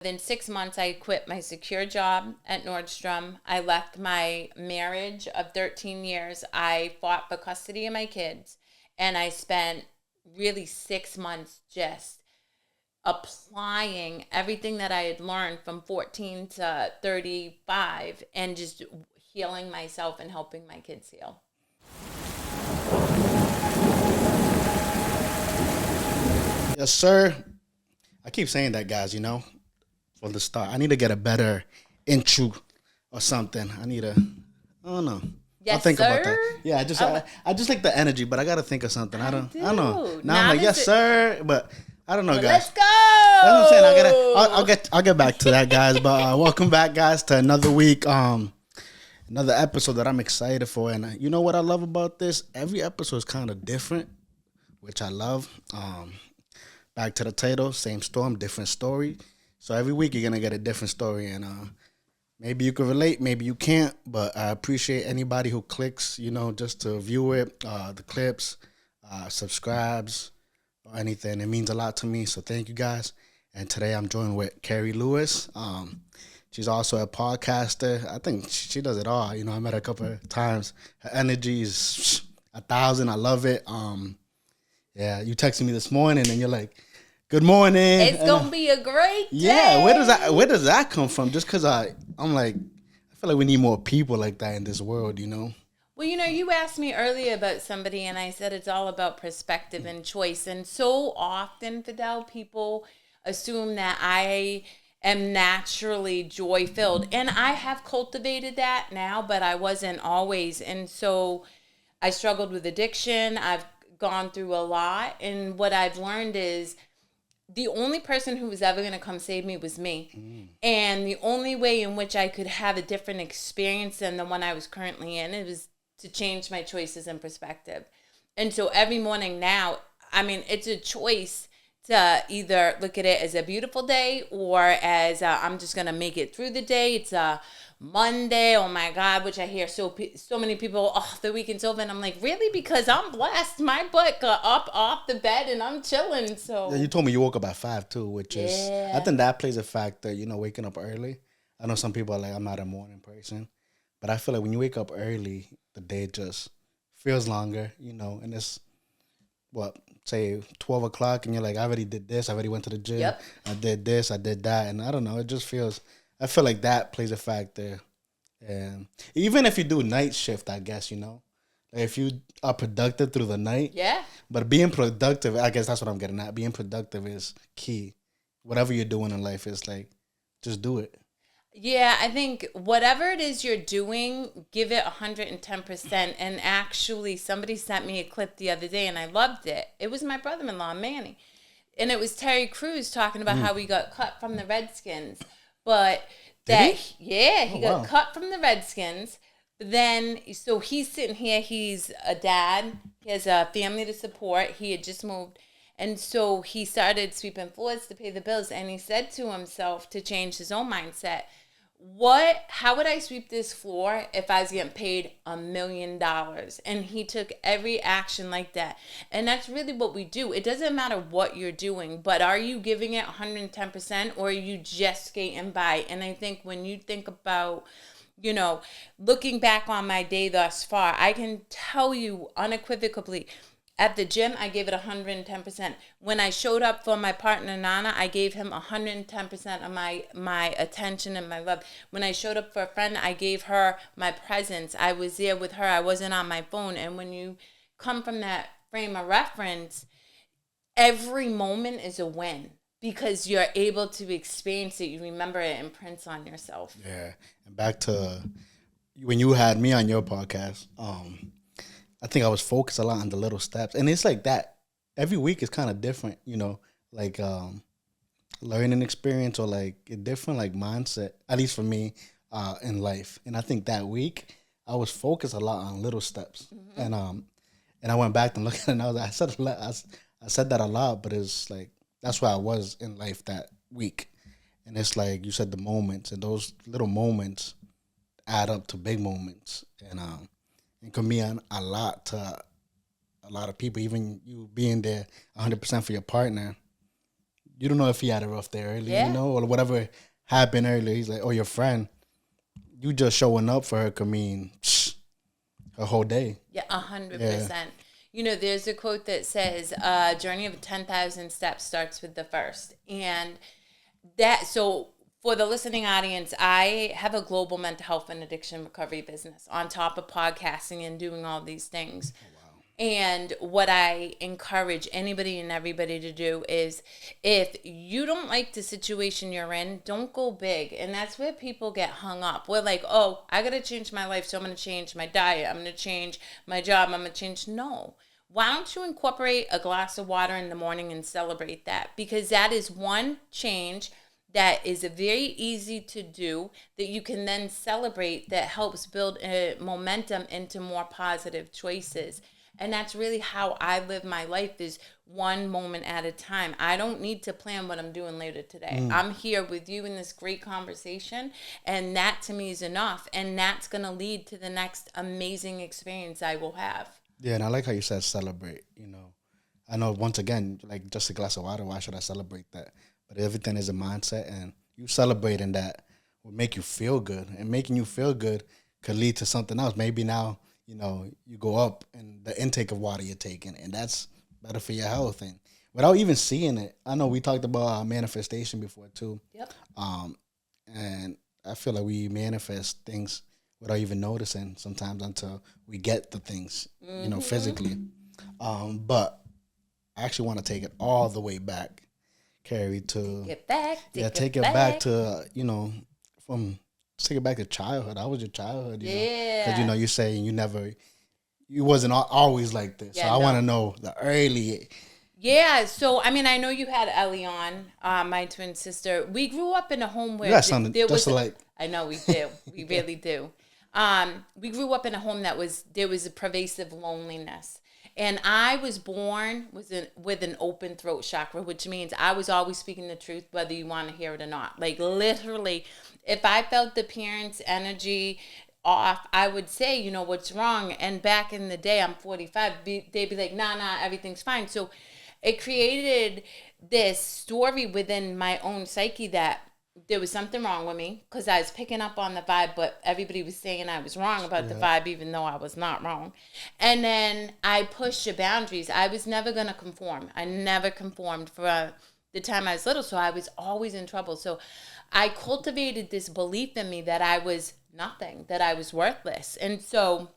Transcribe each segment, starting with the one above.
Within 6 months, I quit my secure job at Nordstrom. I left my marriage of 13 years. I fought for custody of my kids. And I spent really 6 months just applying everything that I had learned from 14 to 35 and just healing myself and helping my kids heal. Yes, sir. I keep saying that, guys, from the start. I need to get a better intro or something. I don't know. I'll Yes, think about sir. that. Yeah, I just like the energy, but I gotta think of something. I don't know. Do. Now I'm like, yes, sir, but I don't know, Well, guys. let's go. That's what I'm saying. I'll get back to that, guys. But welcome back, guys, to another week. Another episode that I'm excited for, and you know what I love about this? Every episode is kind of different, which I love. Back to the title, same storm, different story. So every week you're gonna get a different story, and maybe you can relate, maybe you can't. But I appreciate anybody who clicks, just to view it, the clips, subscribes, or anything. It means a lot to me. So thank you guys. And today I'm joined with Kerri Lewis. She's also a podcaster. I think she does it all. I met her a couple of times. Her energy is 1,000. I love it. Yeah, you texted me this morning and you're like, "Good morning." It's gonna be a great day. Yeah, where does that come from? Just because I'm like, I feel like we need more people like that in this world. Well, you asked me earlier about somebody, and I said it's all about perspective and choice. And so often, Fidel, people assume that I am naturally joy filled, and I have cultivated that now, but I wasn't always. And so I struggled with addiction. I've gone through a lot, and what I've learned is the only person who was ever going to come save me was me. And the only way in which I could have a different experience than the one I was currently in, it was to change my choices and perspective. And so every morning now, I mean, it's a choice to either look at it as a beautiful day or as I'm just going to make it through the day. It's a Monday, oh my God, which I hear so many people, oh, the weekend's over. And I'm like, really? Because I'm blessed. My butt got up off the bed and I'm chilling. So Yeah, you told me you woke up at 5 too, which is, I yeah. think that plays a factor. Waking up early. I know some people are like, I'm not a morning person, but I feel like when you wake up early, the day just feels longer. And it's what, say 12 o'clock, and you're like, I already did this, I already went to the gym, Yep. I did this, I did that, and I don't know, it just feels, I feel like that plays a factor. And even if you do night shift, I guess, like if you are productive through the night, Yeah. but being productive, I guess that's what I'm getting at. Being productive is key. Whatever you're doing in life is like, just do it. Yeah, I think whatever it is you're doing, give it 110%. And actually, somebody sent me a clip the other day and I loved it. It was my brother in law, Manny. And it was Terry Crews talking about how he got cut from the Redskins. But Did yeah, he Oh, got wow. cut from the Redskins. Then, so he's sitting here, he's a dad, he has a family to support, he had just moved. And so he started sweeping floors to pay the bills. And he said to himself to change his own mindset, how would I sweep this floor if I was getting paid $1 million? And he took every action like that. And that's really what we do. It doesn't matter what you're doing, but are you giving it 110% or are you just skating by? And I think when you think about, looking back on my day thus far, I can tell you unequivocally, at the gym, I gave it 110%. When I showed up for my partner, Nana, I gave him 110% of my attention and my love. When I showed up for a friend, I gave her my presence. I was there with her. I wasn't on my phone. And when you come from that frame of reference, every moment is a win because you're able to experience it. You remember it imprints on yourself. Yeah. And back to when you had me on your podcast, I think I was focused a lot on the little steps. And it's like that. Every week is kind of different, like learning experience or like a different like mindset, at least for me, in life. And I think that week I was focused a lot on little steps. And I went back and looked at it and I said that a lot, but it's like that's where I was in life that week. And it's like you said, the moments, and those little moments add up to big moments. And it can mean a lot to a lot of people. Even you being there 100% for your partner, you don't know if he had a rough day earlier, Yeah. you know, or whatever happened earlier. He's like, oh, your friend, you just showing up for her could mean her whole day. Yeah, Yeah. 100%. You know, there's a quote that says, "Journey of 10,000 steps starts with the first." And that, so for the listening audience, I have a global mental health and addiction recovery business on top of podcasting and doing all these things. And what I encourage anybody and everybody to do is, if you don't like the situation you're in, don't go big. And that's where people get hung up. We're like, oh, I got to change my life, so I'm going to change my diet. I'm going to change my job. I'm going to change. No. Why don't you incorporate a glass of water in the morning and celebrate that? Because that is one change that is very easy to do that you can then celebrate, that helps build a momentum into more positive choices. And that's really how I live my life, is one moment at a time. I don't need to plan what I'm doing later today. I'm here with you in this great conversation, and that to me is enough. And that's going to lead to the next amazing experience I will have. Yeah, and I like how you said celebrate, you know. I know, once again, like just a glass of water, why should I celebrate that? But everything is a mindset, and you celebrating that will make you feel good. And making you feel good could lead to something else. Maybe now, you know, you go up in the intake of water you're taking, and that's better for your health. And without even seeing it, I know we talked about manifestation before too. Yep. And I feel like we manifest things without even noticing sometimes until we get the things, you know, physically. But I actually want to take it all the way back, Kerri, to Get back. take it back to you know, from take it back to childhood. How was your childhood? You know? Because you know, you're saying you wasn't always like this. Yeah, so I no. want to know the early. Yeah, so I mean, I know you had Ellie on, my twin sister. We grew up in a home where You got something there just was. like. I know we do. We really do. We grew up in a home there was a pervasive loneliness, and I was born with an open throat chakra, which means I was always speaking the truth, whether you want to hear it or not. Like literally, if I felt the parents' energy off, I would say, you know, what's wrong. And back in the day, I'm 45. They'd be like, nah, everything's fine. So it created this story within my own psyche that there was something wrong with me, because I was picking up on the vibe, but everybody was saying I was wrong about the vibe, even though I was not wrong. And then I pushed the boundaries. I was never going to conform. I never conformed for the time I was little, so I was always in trouble. So I cultivated this belief in me that I was nothing, that I was worthless. And so,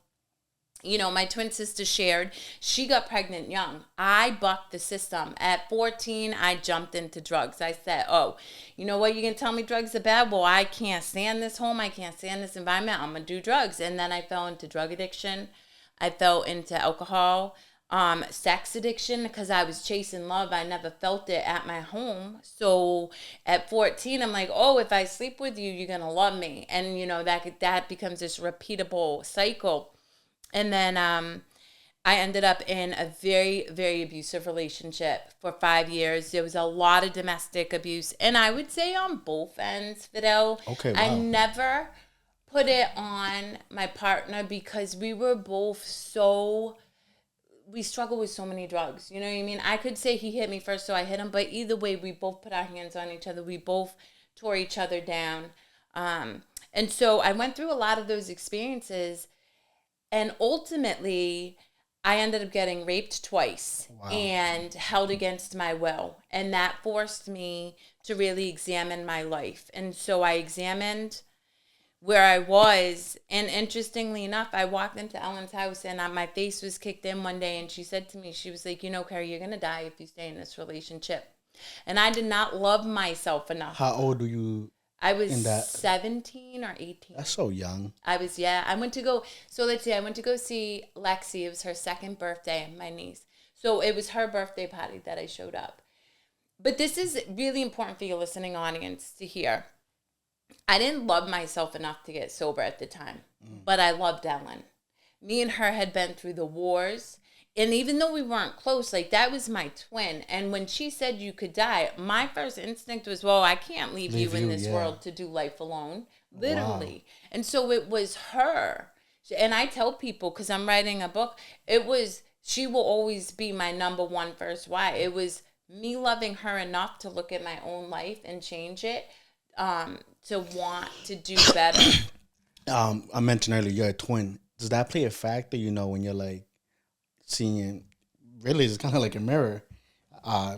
you know, my twin sister shared, she got pregnant young. I bucked the system. At 14, I jumped into drugs. I said, oh, you know what? You can tell me drugs are bad? Well, I can't stand this home. I can't stand this environment. I'm going to do drugs. And then I fell into drug addiction. I fell into alcohol, sex addiction, because I was chasing love. I never felt it at my home. So at 14, I'm like, oh, if I sleep with you, you're going to love me. And, you know, that becomes this repeatable cycle. And then I ended up in a very, very abusive relationship for 5 years. There was a lot of domestic abuse. And I would say on both ends, Fidel. Okay, I wow. never put it on my partner, because we were both we struggle with so many drugs. You know what I mean? I could say he hit me first, so I hit him. But either way, we both put our hands on each other. We both tore each other down. And so I went through a lot of those experiences. And ultimately, I ended up getting raped twice. Wow. And held against my will. And that forced me to really examine my life. And so I examined where I was. And interestingly enough, I walked into Ellen's house, and my face was kicked in one day. And she said to me, she was like, you know, Kerri, you're going to die if you stay in this relationship. And I did not love myself enough. How old were you? I was in that? 17 or 18. That's so young. I was, yeah. I went to go see Lexi. It was her second birthday, my niece. So it was her birthday party that I showed up. But this is really important for your listening audience to hear. I didn't love myself enough to get sober at the time, but I loved Ellen. Me and her had been through the wars. And even though we weren't close, like, that was my twin. And when she said you could die, my first instinct was, well, I can't leave you in this world to do life alone. Literally. Wow. And so it was her. And I tell people, because I'm writing a book, she will always be my number one first wife. It was me loving her enough to look at my own life and change it, to want to do better. I mentioned earlier you're a twin. Does that play a factor? When you're like seeing, really, it's kind of like a mirror.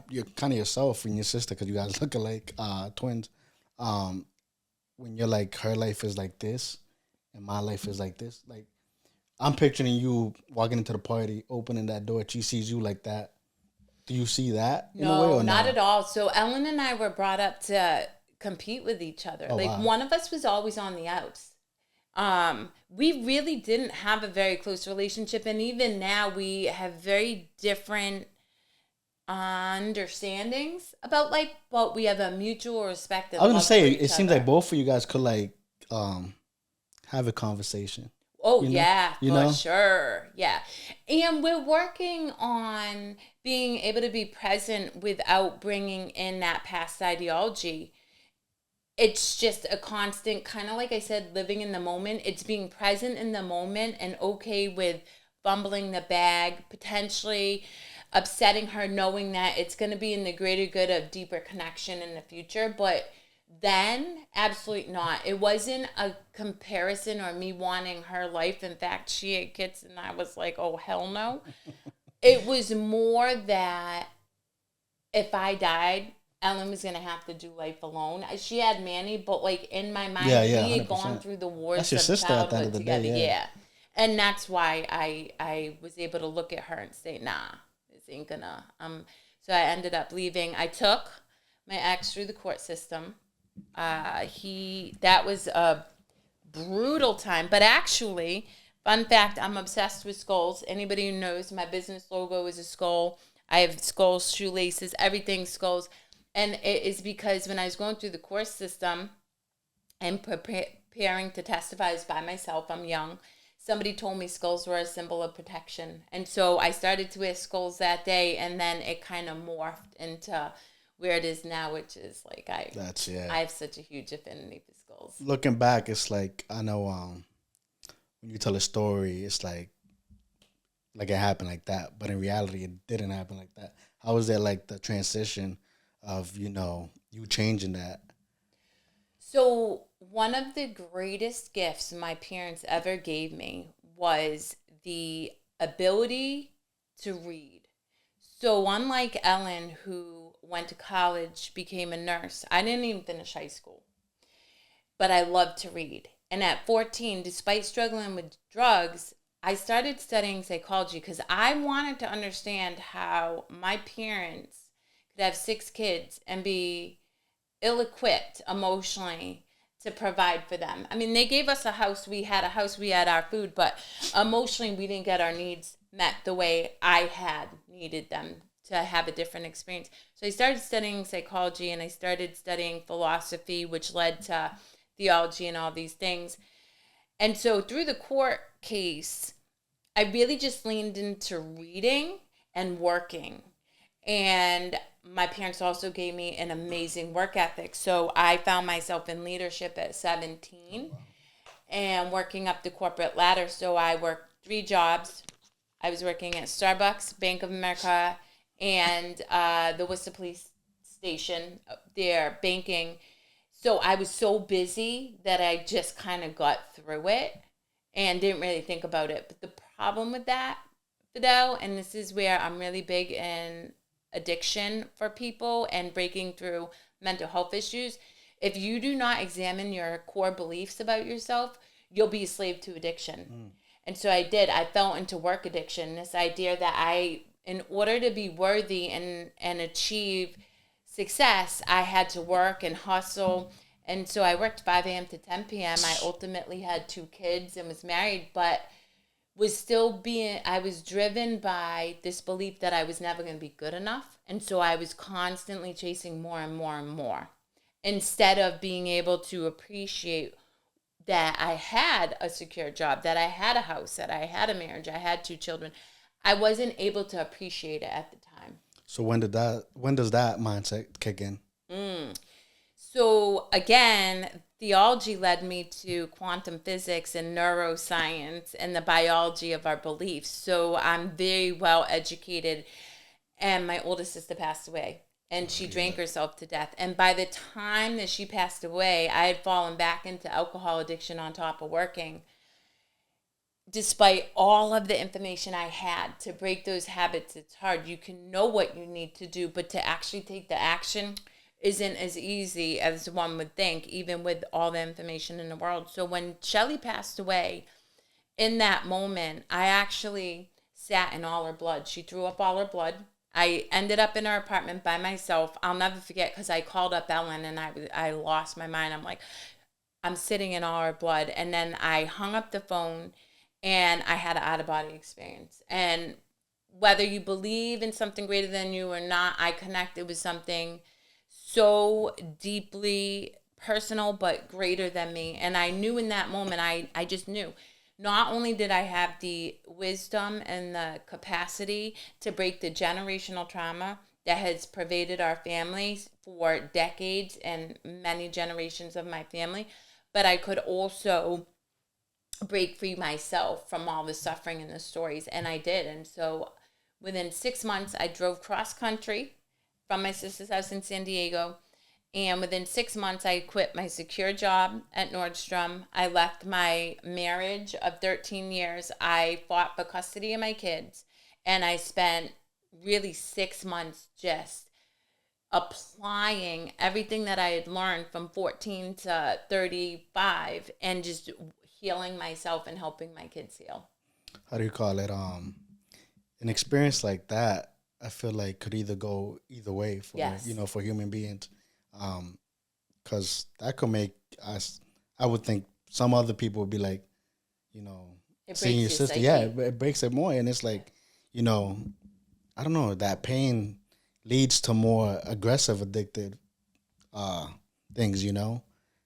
You're kind of yourself and your sister because you guys look alike, twins. Um, when you're like, her life is like this, and my life is like this. Like, I'm picturing you walking into the party, opening that door. She sees you like that. Do you see that in a way No, or not no? at all. So Ellen and I were brought up to compete with each other. Oh Like wow. one of us was always on the outs. We really didn't have a very close relationship, and even now we have very different understandings about life, but we have a mutual respect I and was gonna love for say each it seems like other. both of you guys could like have a conversation. Oh You know, yeah, you for know. sure. Yeah. And we're working on being able to be present without bringing in that past ideology. It's just a constant, kind of like I said, living in the moment. It's being present in the moment and okay with fumbling the bag, potentially upsetting her, knowing that it's going to be in the greater good of deeper connection in the future. But then, absolutely not. It wasn't a comparison or me wanting her life. In fact, she had kids, and I was like, oh, hell no. It was more that if I died, Ellen was gonna have to do life alone. She had Manny, but like in my Yeah, mind, yeah, we hundred had gone percent. through the That's wars your of sister at the end childhood of the day. together. Yeah. Yeah, and that's why I was able to look at her and say, nah, this ain't gonna. So I ended up leaving. I took my ex through the court system. He that was a brutal time, but actually, fun fact, I'm obsessed with skulls. Anybody who knows, my business logo is a skull. I have skulls, shoelaces, everything skulls. And it is because when I was going through the course system and preparing to testify as by myself, I'm young, somebody told me skulls were a symbol of protection. And so I started to wear skulls that day, and then it kind of morphed into where it is now, which is like That's yeah. I have such a huge affinity for skulls. Looking back, it's like I know when you tell a story, it's like it happened like that, but in reality, it didn't happen like that. How was there like the transition of you changing that? So, one of the greatest gifts my parents ever gave me was the ability to read. So, unlike Ellen, who went to college, became a nurse, I didn't even finish high school, but I loved to read. And at 14, despite struggling with drugs, I started studying psychology because I wanted to understand how my parents could have six kids and be ill equipped emotionally to provide for them. I mean, they gave us a house, we had a house, we had our food, but emotionally, we didn't get our needs met the way I had needed them to have a different experience. So I started studying psychology and I started studying philosophy, which led to theology and all these things. And so through the court case, I really just leaned into reading and working. And my parents also gave me an amazing work ethic. So I found myself in leadership at 17 and working up the corporate ladder. So I worked three jobs. I was working at Starbucks, Bank of America, and the Worcester Police Station, there banking. So I was so busy that I just kind of got through it and didn't really think about it. But the problem with that, Fidel, and this is where I'm really big in addiction for people and breaking through mental health issues. If you do not examine your core beliefs about yourself, you'll be a slave to addiction. And so I did. I fell into work addiction, this idea that in order to be worthy and achieve success, I had to work and hustle. And so I worked 5 a.m. to 10 p.m. I ultimately had two kids and was married, but I was driven by this belief that I was never going to be good enough. And so I was constantly chasing more and more and more instead of being able to appreciate that I had a secure job, that I had a house, that I had a marriage, I had two children. I wasn't able to appreciate it at the time. So when does that mindset kick in? So again, theology led me to quantum physics and neuroscience and the biology of our beliefs. So I'm very well educated and my oldest sister passed away. And she Yeah. drank herself to death. And by the time that she passed away, I had fallen back into alcohol addiction on top of working. Despite all of the information I had to break those habits, it's hard. You can know what you need to do, but to actually take the action isn't as easy as one would think, even with all the information in the world. So when Shelly passed away, in that moment, I actually sat in all her blood. She threw up all her blood. I ended up in her apartment by myself. I'll never forget because I called up Ellen and I lost my mind. I'm like, I'm sitting in all her blood. And then I hung up the phone and I had an out of body experience. And whether you believe in something greater than you or not, I connected with something so deeply personal but greater than me. And I knew in that moment, I just knew. Not only did I have the wisdom and the capacity to break the generational trauma that has pervaded our families for decades and many generations of my family, but I could also break free myself from all the suffering and the stories. And I did. And so within 6 months, I drove cross country from my sister's house in San Diego. And within 6 months, I quit my secure job at Nordstrom. I left my marriage of 13 years. I fought for custody of my kids. And I spent really 6 months just applying everything that I had learned from 14 to 35 and just healing myself and helping my kids heal. How do you call it? An experience like that, I feel like could either go either way for Yes. for human beings, because that could make us. I would think some other people would be like, It seeing your breaks sister, psyche. yeah, it breaks it more, and it's like, I don't know, that pain leads to more aggressive, addicted things.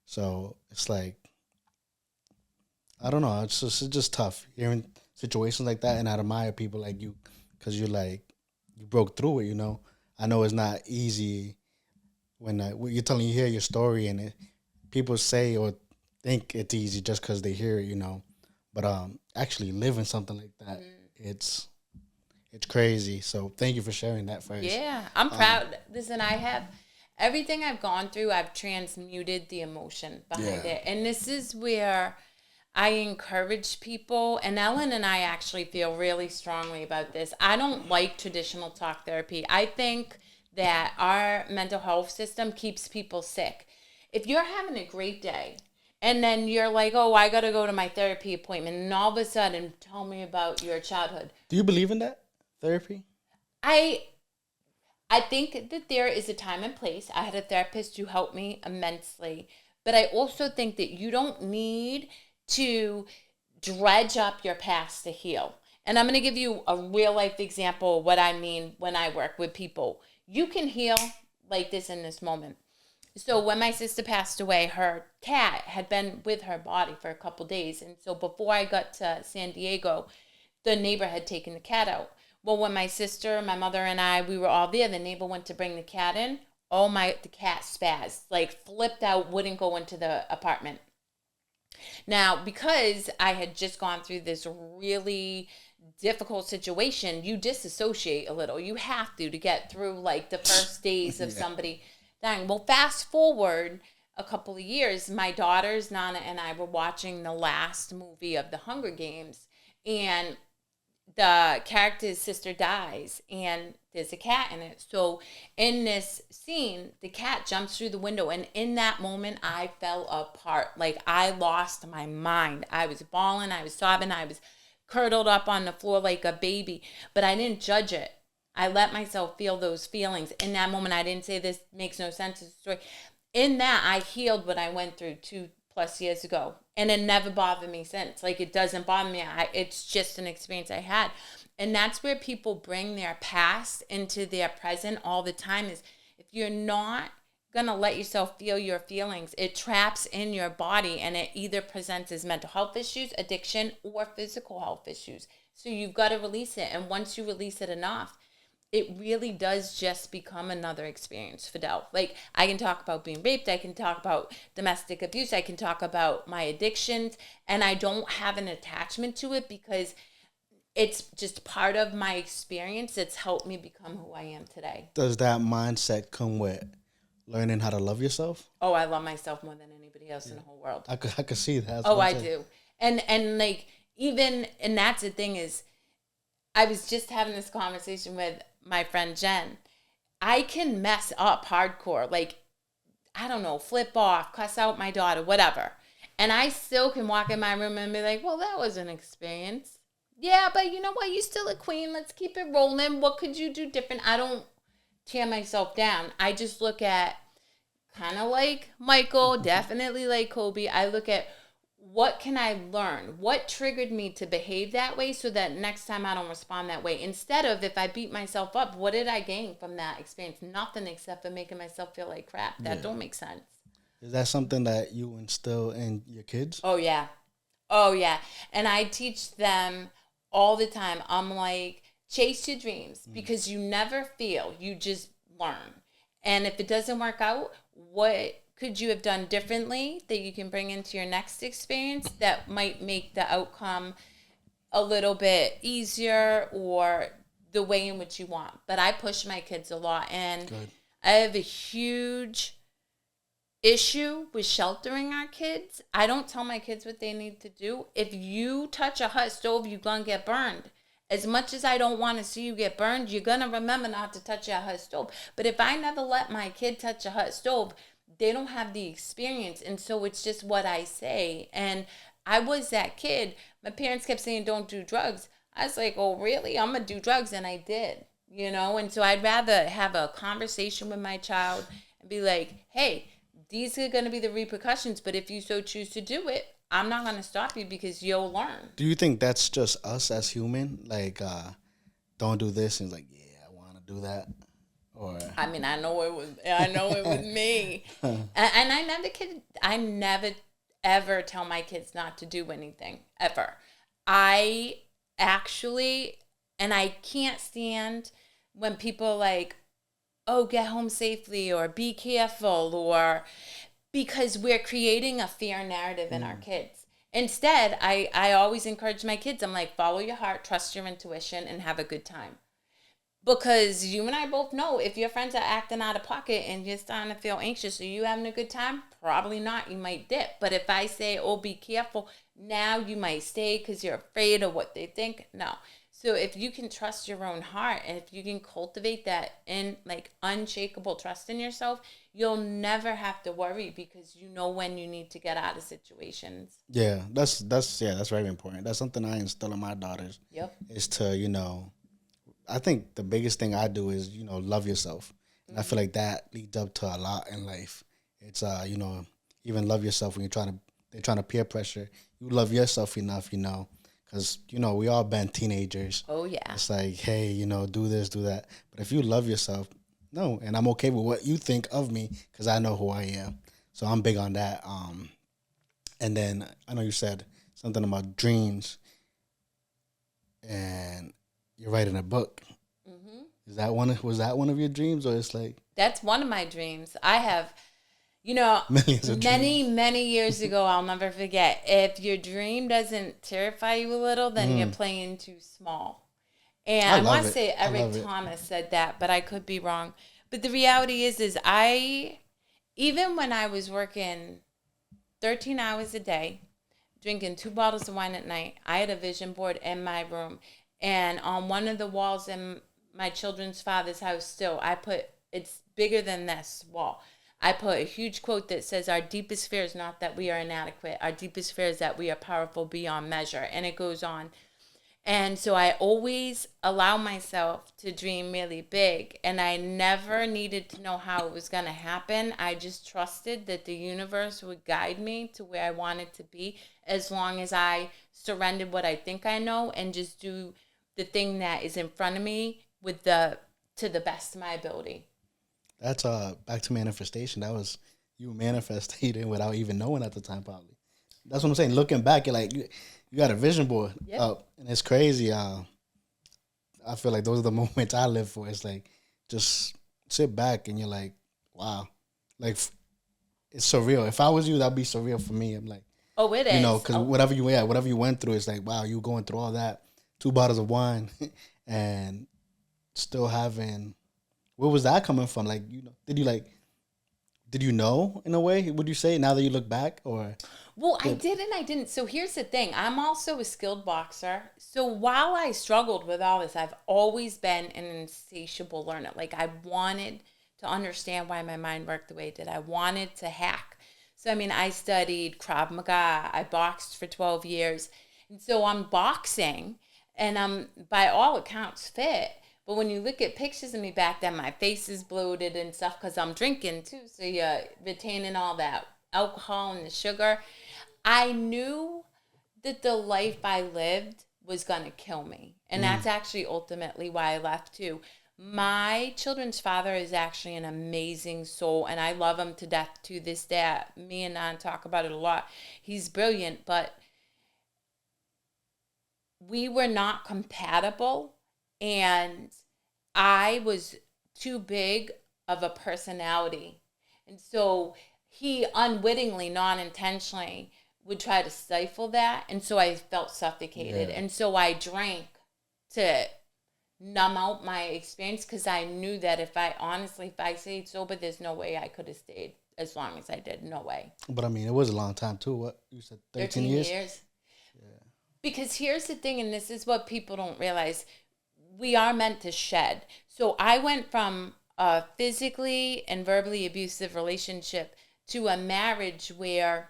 So it's like, I don't know. It's just tough hearing situations like that, and I admire people like you because you broke through it. I know it's not easy when you're telling you hear your story and people say or think it's easy just because they hear it. But actually living something like that, it's crazy. So thank you for sharing that first. Yeah, I'm proud. Listen, I have everything I've gone through, I've transmuted the emotion behind Yeah. it. And this is where I encourage people, and Ellen and I actually feel really strongly about this. I don't like traditional talk therapy. I think that our mental health system keeps people sick. If you're having a great day, and then you're like, oh, I got to go to my therapy appointment, and all of a sudden, tell me about your childhood. Do you believe in that therapy? I I think that there is a time and place. I had a therapist who helped me immensely, but I also think that you don't need to dredge up your past to heal. And I'm going to give you a real life example of what I mean when I work with people. You can heal like this in this moment. So when my sister passed away, her cat had been with her body for a couple days. And so before I got to San Diego, the neighbor had taken the cat out. Well, when my sister, my mother, and I, we were all there, the neighbor went to bring the cat in. Oh my, the cat spazzed, like flipped out, wouldn't go into the apartment. Now, because I had just gone through this really difficult situation, you disassociate a little. You have to get through like the first days of somebody dying. Well, fast forward a couple of years, my daughters, Nana and I, were watching the last movie of the Hunger Games, and the character's sister dies and there's a cat in it. So in this scene, the cat jumps through the window, and in that moment I fell apart. Like I lost my mind. I was bawling, I was sobbing, I was curdled up on the floor like a baby, but I didn't judge it. I let myself feel those feelings. In that moment, I didn't say this makes no sense. It's a story. In that, I healed what I went through 2+ years ago, and it never bothered me since. Like it doesn't bother me. It's just an experience I had, and that's where people bring their past into their present all the time. Is if you're not gonna let yourself feel your feelings, it traps in your body, and it either presents as mental health issues, addiction, or physical health issues. So you've got to release it, and once you release it enough, it really does just become another experience, Fidel. Like I can talk about being raped, I can talk about domestic abuse, I can talk about my addictions, and I don't have an attachment to it because it's just part of my experience that's helped me become who I am today. Does that mindset come with learning how to love yourself? Oh, I love myself more than anybody else in the whole world. I could see that. That's Oh, what I'm I saying. do. And like, even, and that's the thing is, I was just having this conversation with my friend Jen. I can mess up hardcore. Like, I don't know, flip off, cuss out my daughter, whatever. And I still can walk in my room and be like, well, that was an experience. Yeah, but you know what? You're still a queen. Let's keep it rolling. What could you do different? I don't tear myself down. I just look at, kind of like Michael, definitely like Kobe. I look at, what can I learn? What triggered me to behave that way so that next time I don't respond that way? Instead of, if I beat myself up, what did I gain from that experience? Nothing, except for making myself feel like crap. That don't make sense. Is that something that you instill in your kids? Oh, yeah. Oh, yeah. And I teach them all the time. I'm like, chase your dreams, because you never fail. You just learn. And if it doesn't work out, what could you have done differently that you can bring into your next experience that might make the outcome a little bit easier or the way in which you want? But I push my kids a lot, and Good. I have a huge issue with sheltering our kids. I don't tell my kids what they need to do. If you touch a hot stove, you're gonna get burned. As much as I don't want to see you get burned, you're gonna remember not to touch a hot stove. But if I never let my kid touch a hot stove, they don't have the experience. And so it's just what I say. And I was that kid. My parents kept saying, don't do drugs. I was like, oh, really? I'm going to do drugs. And I did, you know? And so I'd rather have a conversation with my child and be like, hey, these are going to be the repercussions. But if you so choose to do it, I'm not going to stop you, because you'll learn. Do you think that's just us as human? Like, don't do this, and like, yeah, I want to do that. Or I mean, I know it was me. And I never ever tell my kids not to do anything, ever. I actually, and I can't stand when people like, oh, get home safely, or be careful, or, because we're creating a fear narrative in our kids. Instead, I always encourage my kids, I'm like, follow your heart, trust your intuition, and have a good time. Because you and I both know, if your friends are acting out of pocket and you're starting to feel anxious, are you having a good time? Probably not. You might dip. But if I say, oh, be careful, now you might stay because you're afraid of what they think. No. So if you can trust your own heart, and if you can cultivate that in like unshakable trust in yourself, you'll never have to worry, because you know when you need to get out of situations. yeah, that's very important. That's something I instill in my daughters. Yep. Is to I think the biggest thing I do is, love yourself. And I feel like that leads up to a lot in life. It's, even love yourself when they're trying to peer pressure. You love yourself enough, because, we all been teenagers. Oh, yeah. It's like, hey, do this, do that. But if you love yourself, no, and I'm okay with what you think of me, because I know who I am. So I'm big on that. And then I know you said something about dreams, and you're writing a book. Mm-hmm. Was that one of your dreams, or it's like? That's one of my dreams. I have, many years ago, I'll never forget. If your dream doesn't terrify you a little, then you're playing too small. And I want to say Eric Thomas said that, but I could be wrong. But the reality is even when I was working 13 hours a day, drinking 2 bottles of wine at night, I had a vision board in my room. And on one of the walls in my children's father's house still, it's bigger than this wall. I put a huge quote that says, our deepest fear is not that we are inadequate. Our deepest fear is that we are powerful beyond measure. And it goes on. And so I always allow myself to dream really big. And I never needed to know how it was going to happen. I just trusted that the universe would guide me to where I wanted to be, as long as I surrendered what I think I know and just do the thing that is in front of me to the best of my ability. That's back to manifestation. That was you manifesting without even knowing at the time, probably. That's what I'm saying. Looking back, you're like, you got a vision board up, and it's crazy. I feel like those are the moments I live for. It's like, just sit back and you're like, wow, like it's surreal. If I was you, that'd be surreal for me. I'm like, oh, it is. Because whatever you went through, it's like, wow, you going through all that two bottles of wine, and still having. Where was that coming from? Like, did you know in a way? Would you say now that you look back, or? Well, I did and I didn't. So here's the thing. I'm also a skilled boxer. So while I struggled with all this, I've always been an insatiable learner. Like I wanted to understand why my mind worked the way it did. I wanted to hack. So I mean, I studied Krav Maga. I boxed for 12 years. And so I'm boxing and I'm by all accounts fit. But when you look at pictures of me back then, my face is bloated and stuff because I'm drinking too. So you're retaining all that alcohol and the sugar. I knew that the life I lived was going to kill me. And that's actually ultimately why I left too. My children's father is actually an amazing soul, and I love him to death to this day. Me and Nan talk about it a lot. He's brilliant, but we were not compatible, and I was too big of a personality. And so he unwittingly, non-intentionally, would try to stifle that. And so I felt suffocated. Yeah. And so I drank to numb out my experience because I knew that if I stayed sober, there's no way I could have stayed as long as I did. No way. But I mean, it was a long time too. What you said, 13 years? Yeah. Because here's the thing, and this is what people don't realize. We are meant to shed. So I went from a physically and verbally abusive relationship to a marriage where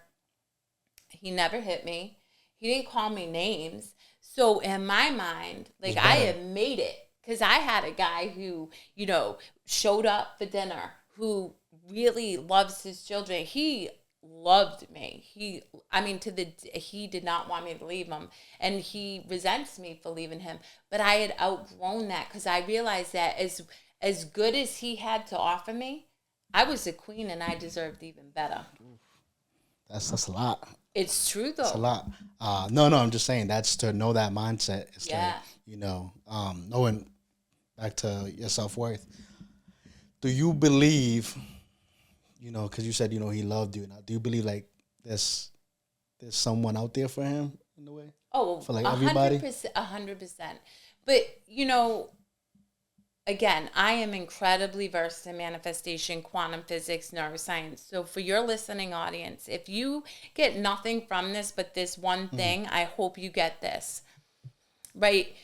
he never hit me. He didn't call me names. So in my mind, like I had made it because I had a guy who, showed up for dinner, who really loves his children. He loved me. He did not want me to leave him, and he resents me for leaving him. But I had outgrown that because I realized that as good as he had to offer me, I was a queen and I deserved even better. That's a lot. It's true though. It's a lot. No, I'm just saying that's to know that mindset. It's Yeah. like, knowing back to your self-worth. Do you believe, because you said, he loved you. Now, do you believe like there's someone out there for him in a way? Oh, for like everybody? 100%. But, again, I am incredibly versed in manifestation, quantum physics, neuroscience. So for your listening audience, if you get nothing from this but this one thing, I hope you get this. Right?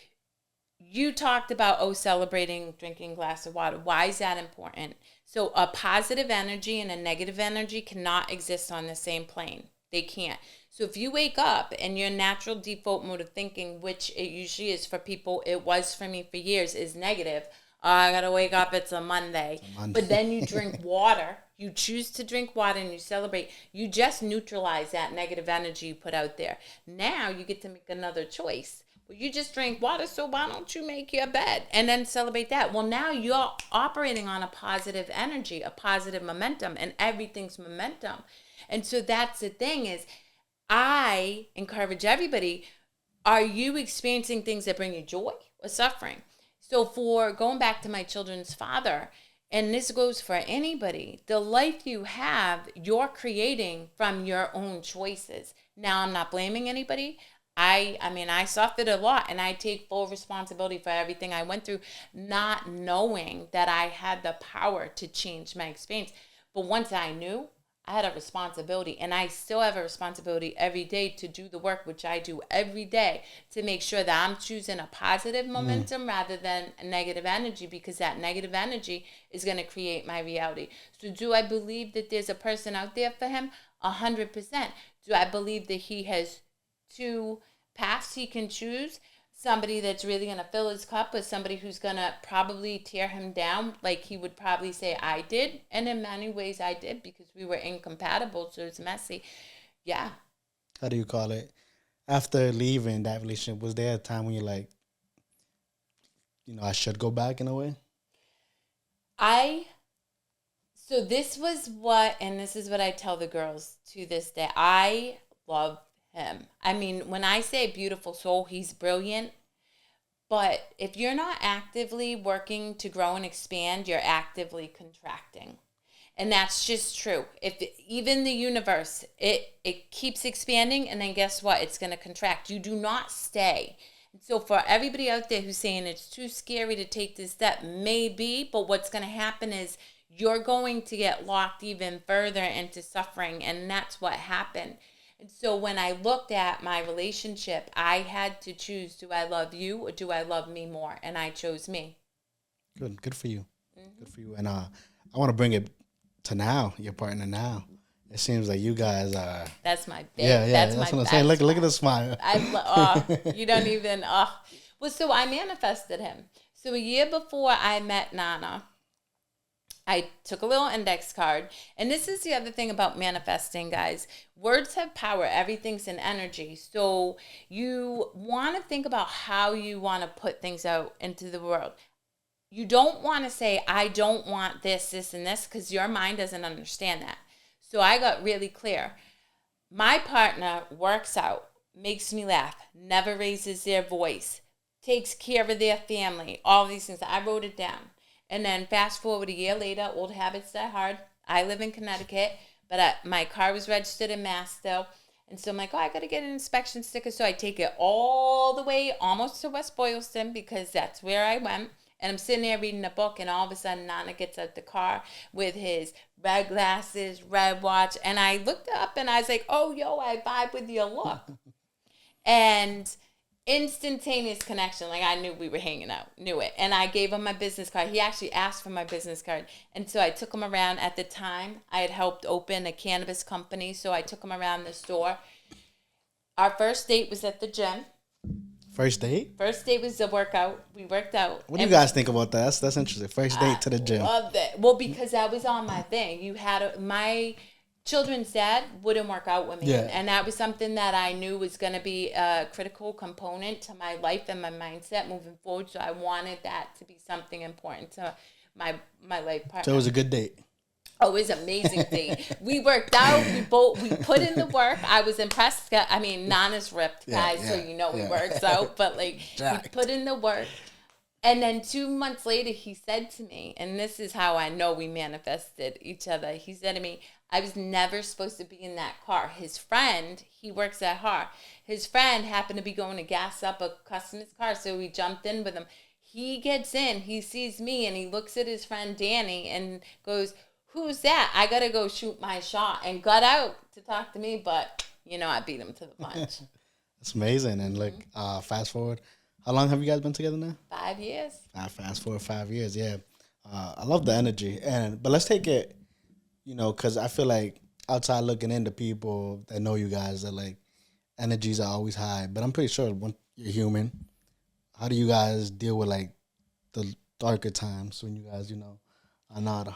You talked about, celebrating drinking a glass of water. Why is that important? So a positive energy and a negative energy cannot exist on the same plane. They can't. So if you wake up and your natural default mode of thinking, which it usually is for people, it was for me for years, is negative. I gotta wake up, it's a Monday. But then you drink water, you choose to drink water and you celebrate, you just neutralize that negative energy you put out there. Now you get to make another choice. Well, you just drink water, so why don't you make your bed and then celebrate that? Well, now you're operating on a positive energy, a positive momentum, and everything's momentum. And so that's the thing is, I encourage everybody, are you experiencing things that bring you joy or suffering? So for going back to my children's father, and this goes for anybody, the life you have, you're creating from your own choices. Now, I'm not blaming anybody. I suffered a lot, and I take full responsibility for everything I went through, not knowing that I had the power to change my experience. But once I knew, I had a responsibility, and I still have a responsibility every day to do the work, which I do every day, to make sure that I'm choosing a positive momentum rather than a negative energy, because that negative energy is going to create my reality. So do I believe that there's a person out there for him? 100%. Do I believe that he has two paths he can choose? Somebody that's really going to fill his cup with somebody who's going to probably tear him down, like he would probably say I did. And in many ways I did, because we were incompatible, so it's messy. Yeah. How do you call it? After leaving that relationship, was there a time when you're like, I should go back in a way? So this was what, and this is what I tell the girls to this day. I love him. I mean, when I say beautiful soul, he's brilliant. But if you're not actively working to grow and expand, you're actively contracting. And that's just true. If even the universe, it keeps expanding, and then guess what? It's going to contract. You do not stay. So for everybody out there who's saying it's too scary to take this step, maybe, but what's going to happen is you're going to get locked even further into suffering, and that's what happened. And so when I looked at my relationship, I had to choose, do I love you or do I love me more? And I chose me. Good for you. Good for you. And I want to bring it to now, your partner now. It seems like you guys are. That's my big. Yeah, That's what my I'm saying. Look best at the smile. you don't even. Well, so I manifested him. So a year before I met Nana, I took a little index card. And this is the other thing about manifesting, guys. Words have power. Everything's in energy. So you want to think about how you want to put things out into the world. You don't want to say, I don't want this, this, and this, because your mind doesn't understand that. So I got really clear. My partner works out, makes me laugh, never raises their voice, takes care of their family, all these things. I wrote it down. And then fast forward a year later, old habits die hard. I live in Connecticut, but my car was registered in Mass still. And so I'm like, I got to get an inspection sticker. So I take it all the way almost to West Boylston because that's where I went. And I'm sitting there reading a book, and all of a sudden, Nana gets out the car with his red glasses, red watch. And I looked up, and I was like, oh, yo, I vibe with your look. And instantaneous connection. Like, I knew we were hanging out. Knew it. And I gave him my business card. He actually asked for my business card. And so I took him around. At the time, I had helped open a cannabis company. So I took him around the store. Our first date was at the gym. First date? First date was the workout. We worked out. What do you guys think about that? That's interesting. First date to the gym. I loved it. Well, because that was on my thing. My children's dad wouldn't work out with me. Yeah. And that was something that I knew was going to be a critical component to my life and my mindset moving forward. So I wanted that to be something important to my life partner. So it was a good date. Oh, it was an amazing date. We worked out. We put in the work. I was impressed. I mean, Nana's ripped, guys, so you know he works out. But, like, we put in the work. And then 2 months later, he said to me, and this is how I know we manifested each other. He said to me, I was never supposed to be in that car. His friend, he works at HAR. His friend happened to be going to gas up a customer's car, so we jumped in with him. He gets in. He sees me, and he looks at his friend Danny and goes, who's that? I got to go shoot my shot, and got out to talk to me, but, I beat him to the punch. That's amazing. And, look, fast forward. How long have you guys been together now? 5 years. Fast forward 5 years, yeah. I love the energy. But let's take it, because I feel like outside looking into people that know you guys, that, like, energies are always high. But I'm pretty sure when you're human, how do you guys deal with, like, the darker times when you guys, are not...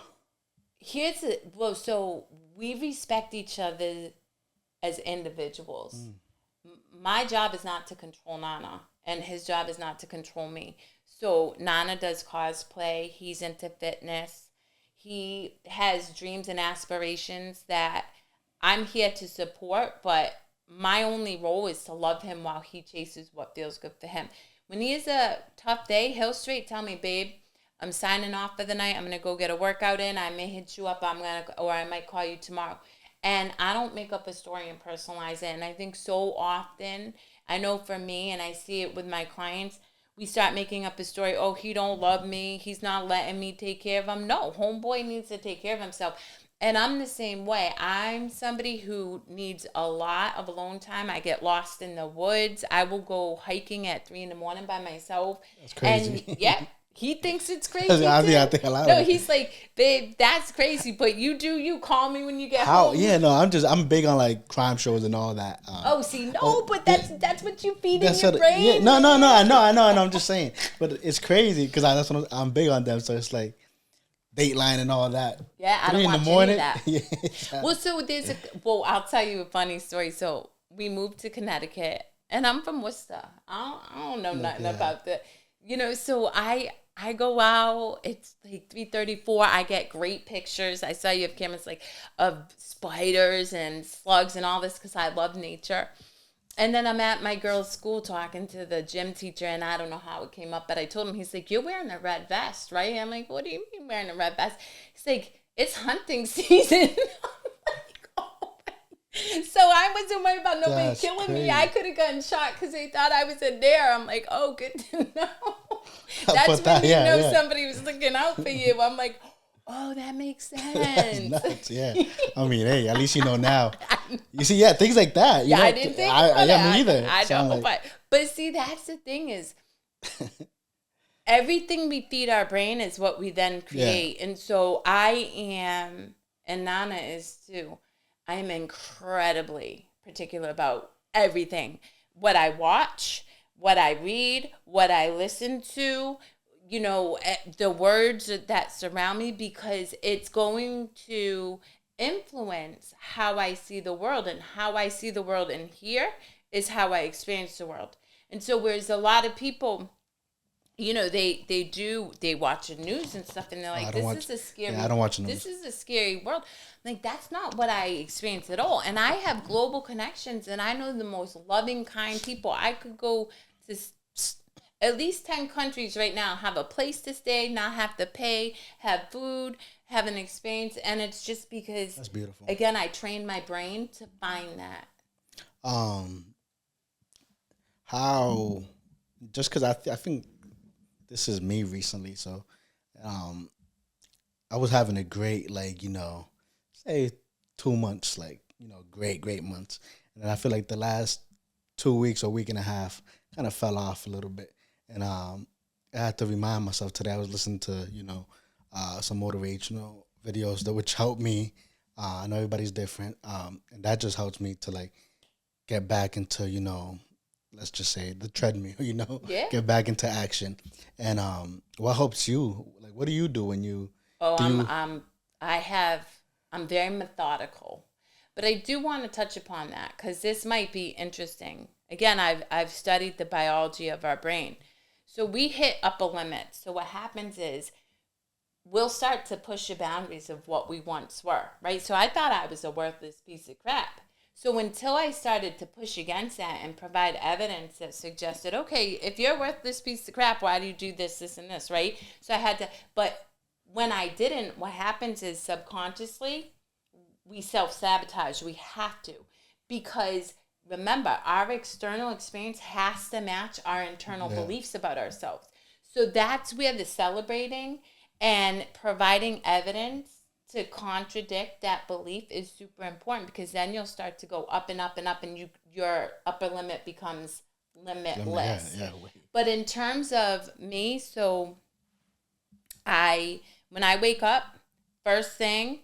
So we respect each other as individuals. My job is not to control Nana, and his job is not to control me. So Nana does cosplay. He's into fitness. He has dreams and aspirations that I'm here to support, but my only role is to love him while he chases what feels good for him. When he has a tough day, he'll straight tell me, babe, I'm signing off for the night. I'm going to go get a workout in. I may hit you up. Or I might call you tomorrow. And I don't make up a story and personalize it. And I think so often, I know for me, and I see it with my clients, we start making up a story. Oh, he don't love me. He's not letting me take care of him. No, homeboy needs to take care of himself. And I'm the same way. I'm somebody who needs a lot of alone time. I get lost in the woods. I will go hiking at 3 a.m. by myself. That's crazy. And yeah. He thinks it's crazy. No, he's like, babe, that's crazy. But you call me when you get How? home. Yeah, no, I'm big on, like, crime shows and all that. But that's what you feed in your brain. Yeah, no, I know. I'm just saying, but it's crazy because that's what I'm big on them. So it's like Dateline and all that. Yeah, I don't watch any of that. Yeah. Well, I'll tell you a funny story. So we moved to Connecticut, and I'm from Worcester. I don't know nothing about that. So I go out, it's like 3:34, I get great pictures. I saw you have cameras like of spiders and slugs and all this because I love nature. And then I'm at my girl's school talking to the gym teacher, and I don't know how it came up, but I told him, he's like, you're wearing a red vest, right? I'm like, what do you mean wearing a red vest? He's like, it's hunting season. I'm like, oh. So I wasn't worried about nobody That's killing crazy. me. I could have gotten shot because they thought I was in there. I'm like, oh, good to know. That's But when that, you yeah, know yeah. somebody was looking out for you. I'm like, oh, that makes That's sense. nuts. Yeah. I mean, hey, at least you know now. You see, yeah, things like that. You Yeah, know, I didn't think about yeah, it. me either. I So I'm know, like, but see, that's the thing is everything we feed our brain is what we then yeah, create. And so I am, and Nana is too, I am incredibly particular about everything. What I watch, what I read, what I listen to, the words that surround me, because it's going to influence how I see the world, and how I see the world in here is how I experience the world. And so whereas a lot of people, they watch the news and stuff, and they're like, I don't this watch. is a scary, Yeah, I don't watch the this news. is a scary world. Like, that's not what I experience at all. And I have global connections, and I know the most loving, kind people. I could go to at least 10 countries right now, have a place to stay, not have to pay, have food, have an experience. And it's just because, That's beautiful. again, I train my brain to find that. Um, how? Just because I think this is me recently, so um, I was having a great, like, say 2 months, like, great months. And then I feel like the last 2 weeks or week and a half kind of fell off a little bit. And I had to remind myself today. I was listening to, some motivational videos that which helped me. I know everybody's different. And that just helps me to like get back into, let's just say the treadmill, Yeah. get back into action. And what helps you? Like, what do you do when you Oh, do you, I'm very methodical, but I do want to touch upon that because this might be interesting. Again, I've studied the biology of our brain. So we hit upper limits. So what happens is we'll start to push the boundaries of what we once were, right? So I thought I was a worthless piece of crap. So until I started to push against that and provide evidence that suggested, okay, if you're worth this piece of crap, why do you do this, this, and this, right? So I had to, but when I didn't, what happens is subconsciously we self-sabotage. We have to, because remember, our external experience has to match our internal yeah, beliefs about ourselves. So that's where the celebrating and providing evidence to contradict that belief is super important, because then you'll start to go up and up and up, and your upper limit becomes limitless. yeah, But in terms of me, so when I wake up, first thing,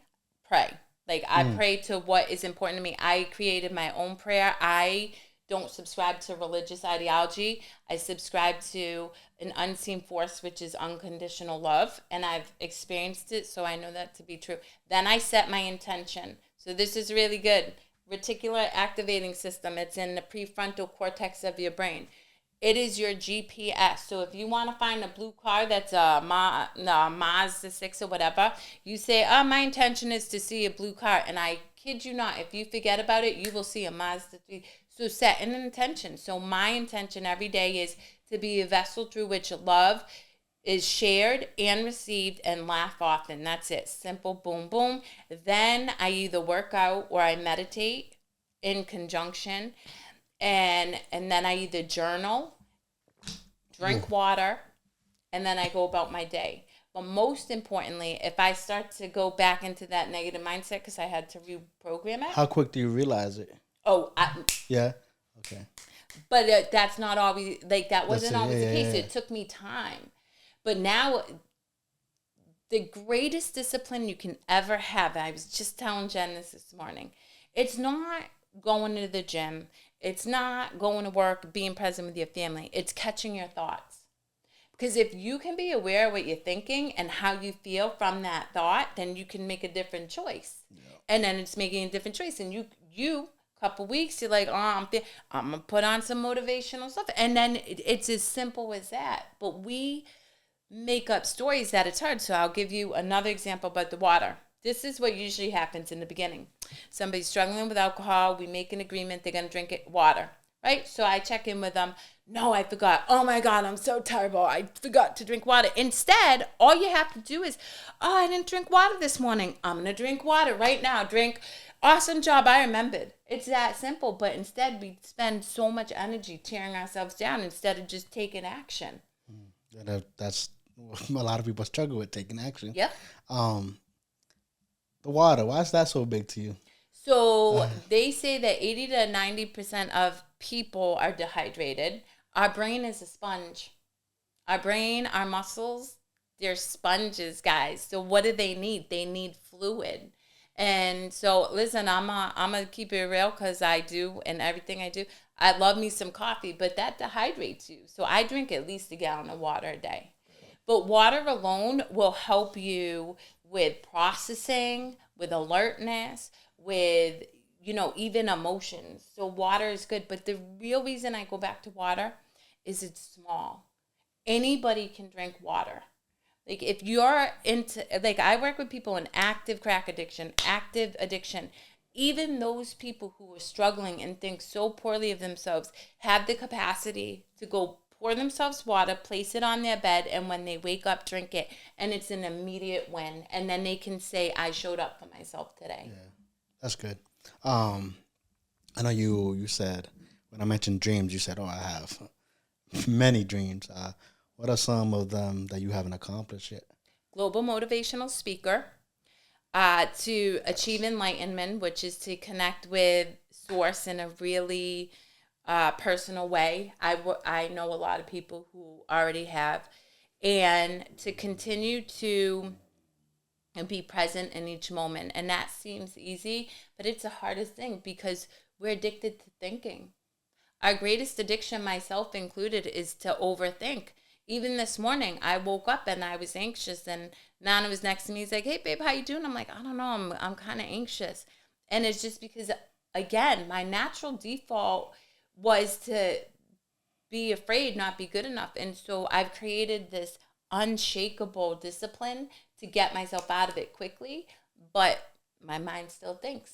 pray. Like, I pray to what is important to me. I created my own prayer. I don't subscribe to religious ideology. I subscribe to an unseen force, which is unconditional love, and I've experienced it, so I know that to be true. Then I set my intention. So this is really good. Reticular activating system. It's in the prefrontal cortex of your brain. It is your GPS. So if you want to find a blue car that's a Mazda 6 or whatever, you say, oh, my intention is to see a blue car. And I kid you not, if you forget about it, you will see a Mazda 3. So set an intention. So my intention every day is to be a vessel through which love is shared and received, and laugh often. That's it. Simple, boom, boom. Then I either work out or I meditate in conjunction. And then I either journal, drink water, and then I go about my day. But most importantly, if I start to go back into that negative mindset, because I had to reprogram it. How quick do you realize it? Oh, Yeah. Okay. but that's not always, like, that wasn't That's it. always Yeah, the case. yeah, yeah. It took me time. But now, the greatest discipline you can ever have, I was just telling Jen this morning, it's not going to the gym. It's not going to work, being present with your family. It's catching your thoughts. Because if you can be aware of what you're thinking and how you feel from that thought, then you can make a different choice. Yeah. And then it's making a different choice. And you couple weeks, you're like, oh, I'm going to put on some motivational stuff. And then it's as simple as that. But we make up stories that it's hard. So I'll give you another example about the water. This is what usually happens in the beginning. Somebody's struggling with alcohol. We make an agreement. They're going to drink water, right? So I check in with them. No, I forgot. Oh my God, I'm so terrible. I forgot to drink water. Instead, all you have to do is, oh, I didn't drink water this morning. I'm going to drink water right now. Drink Awesome job. I remembered. It's that simple. But instead, we spend so much energy tearing ourselves down instead of just taking action. That's a lot of people struggle with taking action. Yep. Um, the water. Why is that so big to you? So they say that 80 to 90% of people are dehydrated. Our brain is a sponge. Our brain, our muscles, they're sponges, guys. So what do they need? They need fluid. And so, listen, I'm gonna keep it real because I do, and everything I do, I love me some coffee, but that dehydrates you. So I drink at least a gallon of water a day. But water alone will help you with processing, with alertness, with, even emotions. So water is good. But the real reason I go back to water is it's small. Anybody can drink water. Like if you're into, like I work with people in active crack addiction, active addiction. Even those people who are struggling and think so poorly of themselves have the capacity to go pour themselves water, place it on their bed, and when they wake up, drink it. And it's an immediate win. And then they can say, I showed up for myself today. Yeah, that's good. I know you said, when I mentioned dreams, you said, oh, I have many dreams. What are some of them that you haven't accomplished yet? Global motivational speaker, to achieve enlightenment, which is to connect with source in a really personal way. I know a lot of people who already have. And to continue to be present in each moment. And that seems easy, but it's the hardest thing because we're addicted to thinking. Our greatest addiction, myself included, is to overthink. Even this morning, I woke up and I was anxious, and Nana was next to me. He's like, "Hey, babe, how you doing?" I'm like, "I don't know. I'm kind of anxious," and it's just because, again, my natural default was to be afraid, not be good enough, and so I've created this unshakable discipline to get myself out of it quickly, but my mind still thinks.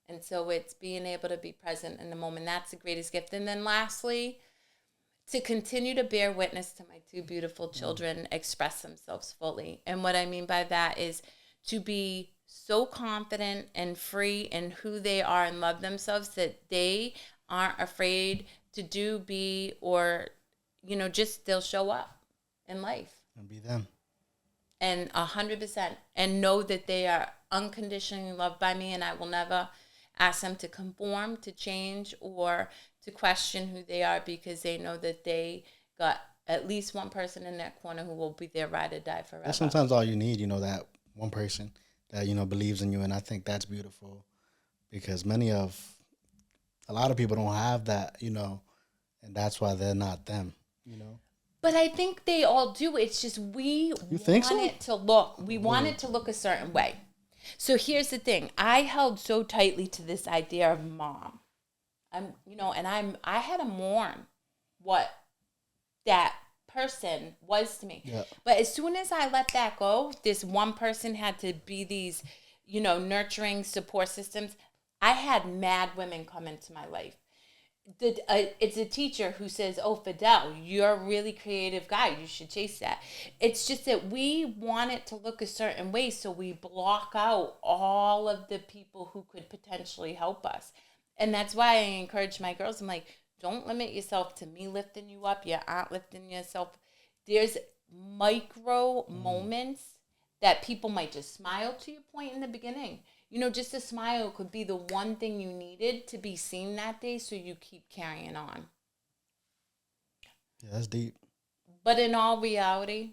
And so it's being able to be present in the moment. That's the greatest gift. And then lastly, to continue to bear witness to my two beautiful children express themselves fully. And what I mean by that is to be so confident and free in who they are and love themselves that they aren't afraid to do, be, or, just they'll show up in life. And be them. And 100%. And know that they are unconditionally loved by me, and I will never ask them to conform, to change, or to question who they are, because they know that they got at least one person in that corner who will be there ride or die forever. That's sometimes all you need, that one person that, believes in you. And I think that's beautiful because a lot of people don't have that, and that's why they're not them, But I think they all do. It's just we want it to look a certain way. So here's the thing. I held so tightly to this idea of mom. I had to mourn what that person was to me. Yeah. But as soon as I let that go, this one person had to be these, nurturing support systems. I had mad women come into my life. It's a teacher who says, "Oh, Fidel, you're a really creative guy. You should chase that." It's just that we want it to look a certain way, so we block out all of the people who could potentially help us. And that's why I encourage my girls. I'm like, don't limit yourself to me lifting you up. You aren't lifting yourself. There's micro moments that people might just smile to your point in the beginning. Just a smile could be the one thing you needed to be seen that day, so you keep carrying on. Yeah, that's deep. But in all reality,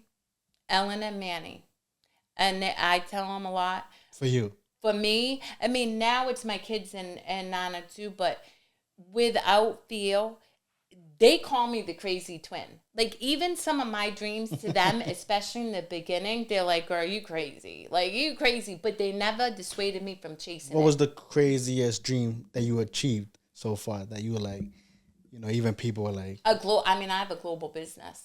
Ellen and Manny, and I tell them a lot. For you. For me, now it's my kids and Nana too, but without fail, they call me the crazy twin. Like, even some of my dreams to them, especially in the beginning, they're like, "Girl, you crazy. Like, you crazy." But they never dissuaded me from chasing What was the craziest dream that you achieved so far that you were like, even people were like... I have a global business.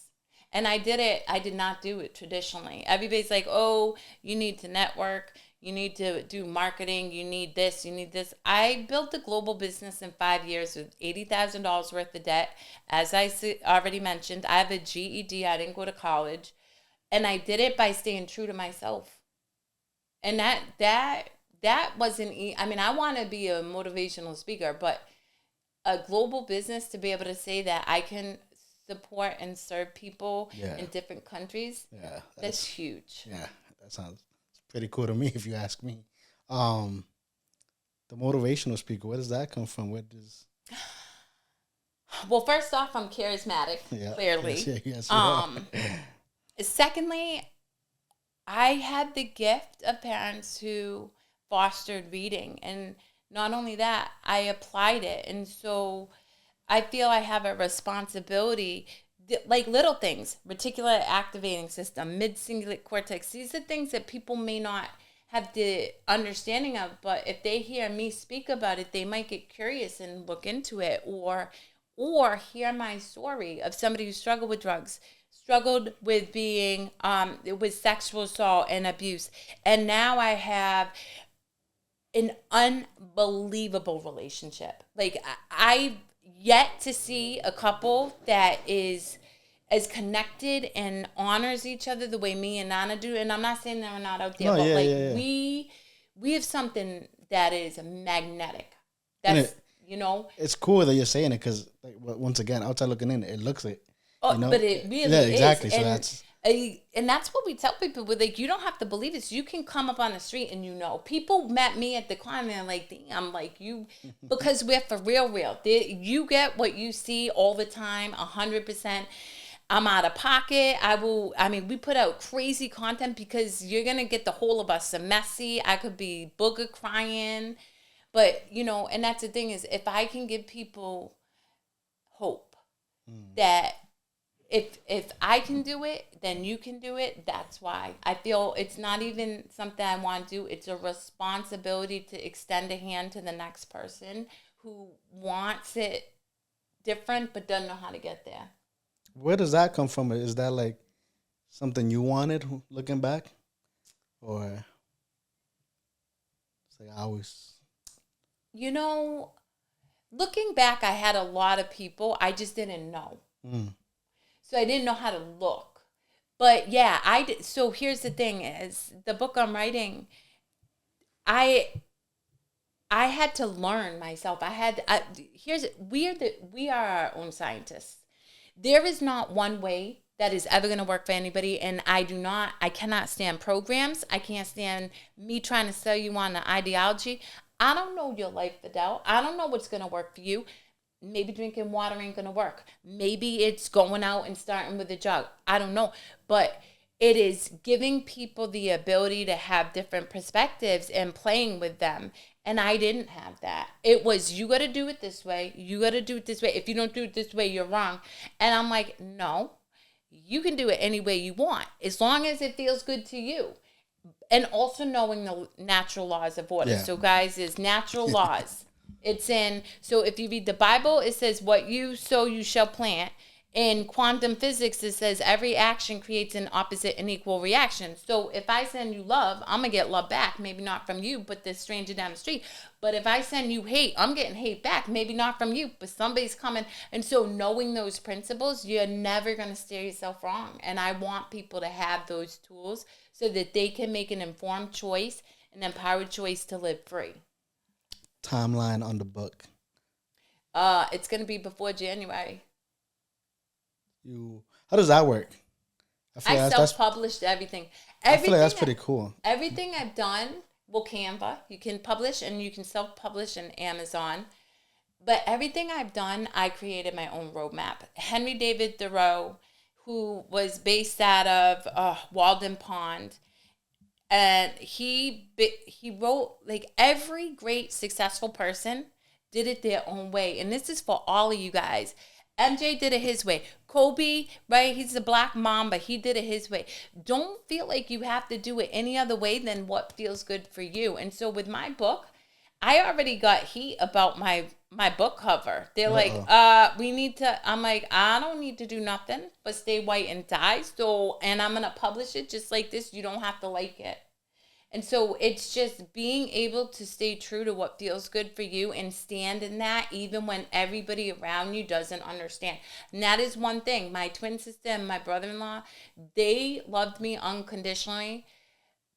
And I did not do it traditionally. Everybody's like, "Oh, you need to network. You need to do marketing. You need this. You need this." I built a global business in 5 years with $80,000 worth of debt. As I already mentioned, I have a GED. I didn't go to college. And I did it by staying true to myself. And that that wasn't, I mean, I want to be a motivational speaker, but a global business to be able to say that I can support and serve people in different countries, that's huge. Yeah, that sounds pretty cool to me if you ask me. Um, the motivational speaker, where does that come from? Where does Well, first off, I'm charismatic, clearly. Yes, Secondly, I had the gift of parents who fostered reading. And not only that, I applied it. And so I feel I have a responsibility, like little things, reticular activating system, mid-cingulate cortex. These are things that people may not have the understanding of, but if they hear me speak about it, they might get curious and look into it, or hear my story of somebody who struggled with drugs, struggled with being with sexual assault and abuse, and now I have an unbelievable relationship. Like I've yet to see a couple that is as connected and honors each other the way me and Nana do. And I'm not saying they're not out there, but we have something that is magnetic. That's it's cool that you're saying it because, like, once again, outside looking in, it looks it. Oh, but it really is. Exactly. So and that's what we tell people. With like, you don't have to believe this. You can come up on the street and people met me at the con and they're like, damn, like you, because we're for real. You get what you see all the time, 100%. I'm out of pocket. We put out crazy content because you're going to get the whole of us messy. I could be booger crying. But, and that's the thing is, if I can give people hope that if I can do it, then you can do it. That's why I feel it's not even something I want to do. It's a responsibility to extend a hand to the next person who wants it different but doesn't know how to get there. Where does that come from? Is that like something you wanted looking back? Or it's like I always... looking back, I had a lot of people. I just didn't know. So I didn't know how to look. But yeah, I did. So here's the thing is the book I'm writing, I had to learn myself. We are our own scientists. There is not one way that is ever going to work for anybody. And I cannot stand programs. I can't stand me trying to sell you on the ideology. I don't know your life, Fidel. I don't know what's going to work for you. Maybe drinking water ain't going to work. Maybe it's going out and starting with a jog. I don't know. But it is giving people the ability to have different perspectives and playing with them. And I didn't have that. It was, you got to do it this way. You got to do it this way. If you don't do it this way, you're wrong. And I'm like, no, you can do it any way you want, as long as it feels good to you. And also knowing the natural laws of order. Yeah. So guys, there's natural laws. So if you read the Bible, it says what you sow, you shall plant. In quantum physics, it says every action creates an opposite and equal reaction. So if I send you love, I'm going to get love back. Maybe not from you, but the stranger down the street. But if I send you hate, I'm getting hate back. Maybe not from you, but somebody's coming. And so knowing those principles, you're never going to steer yourself wrong. And I want people to have those tools so that they can make an informed choice, an empowered choice to live free. Timeline on the book? It's going to be before January. How does that work? I self-published everything. I feel like that's pretty cool. Everything I've done, Canva. You can publish and you can self-publish in Amazon. But everything I've done, I created my own roadmap. Henry David Thoreau, who was based out of Walden Pond, and he wrote, like, every great successful person did it their own way. And this is for all of you guys. MJ did it his way. Kobe, right? He's a black mamba. He did it his way. Don't feel like you have to do it any other way than what feels good for you. And so with my book, I already got heat about my book cover. They're like, we need to, I'm like, I don't need to do nothing but stay white and die. So, and I'm going to publish it just like this. You don't have to like it. And so it's just being able to stay true to what feels good for you and stand in that even when everybody around you doesn't understand. And that is one thing. My twin sister and my brother-in-law, they loved me unconditionally,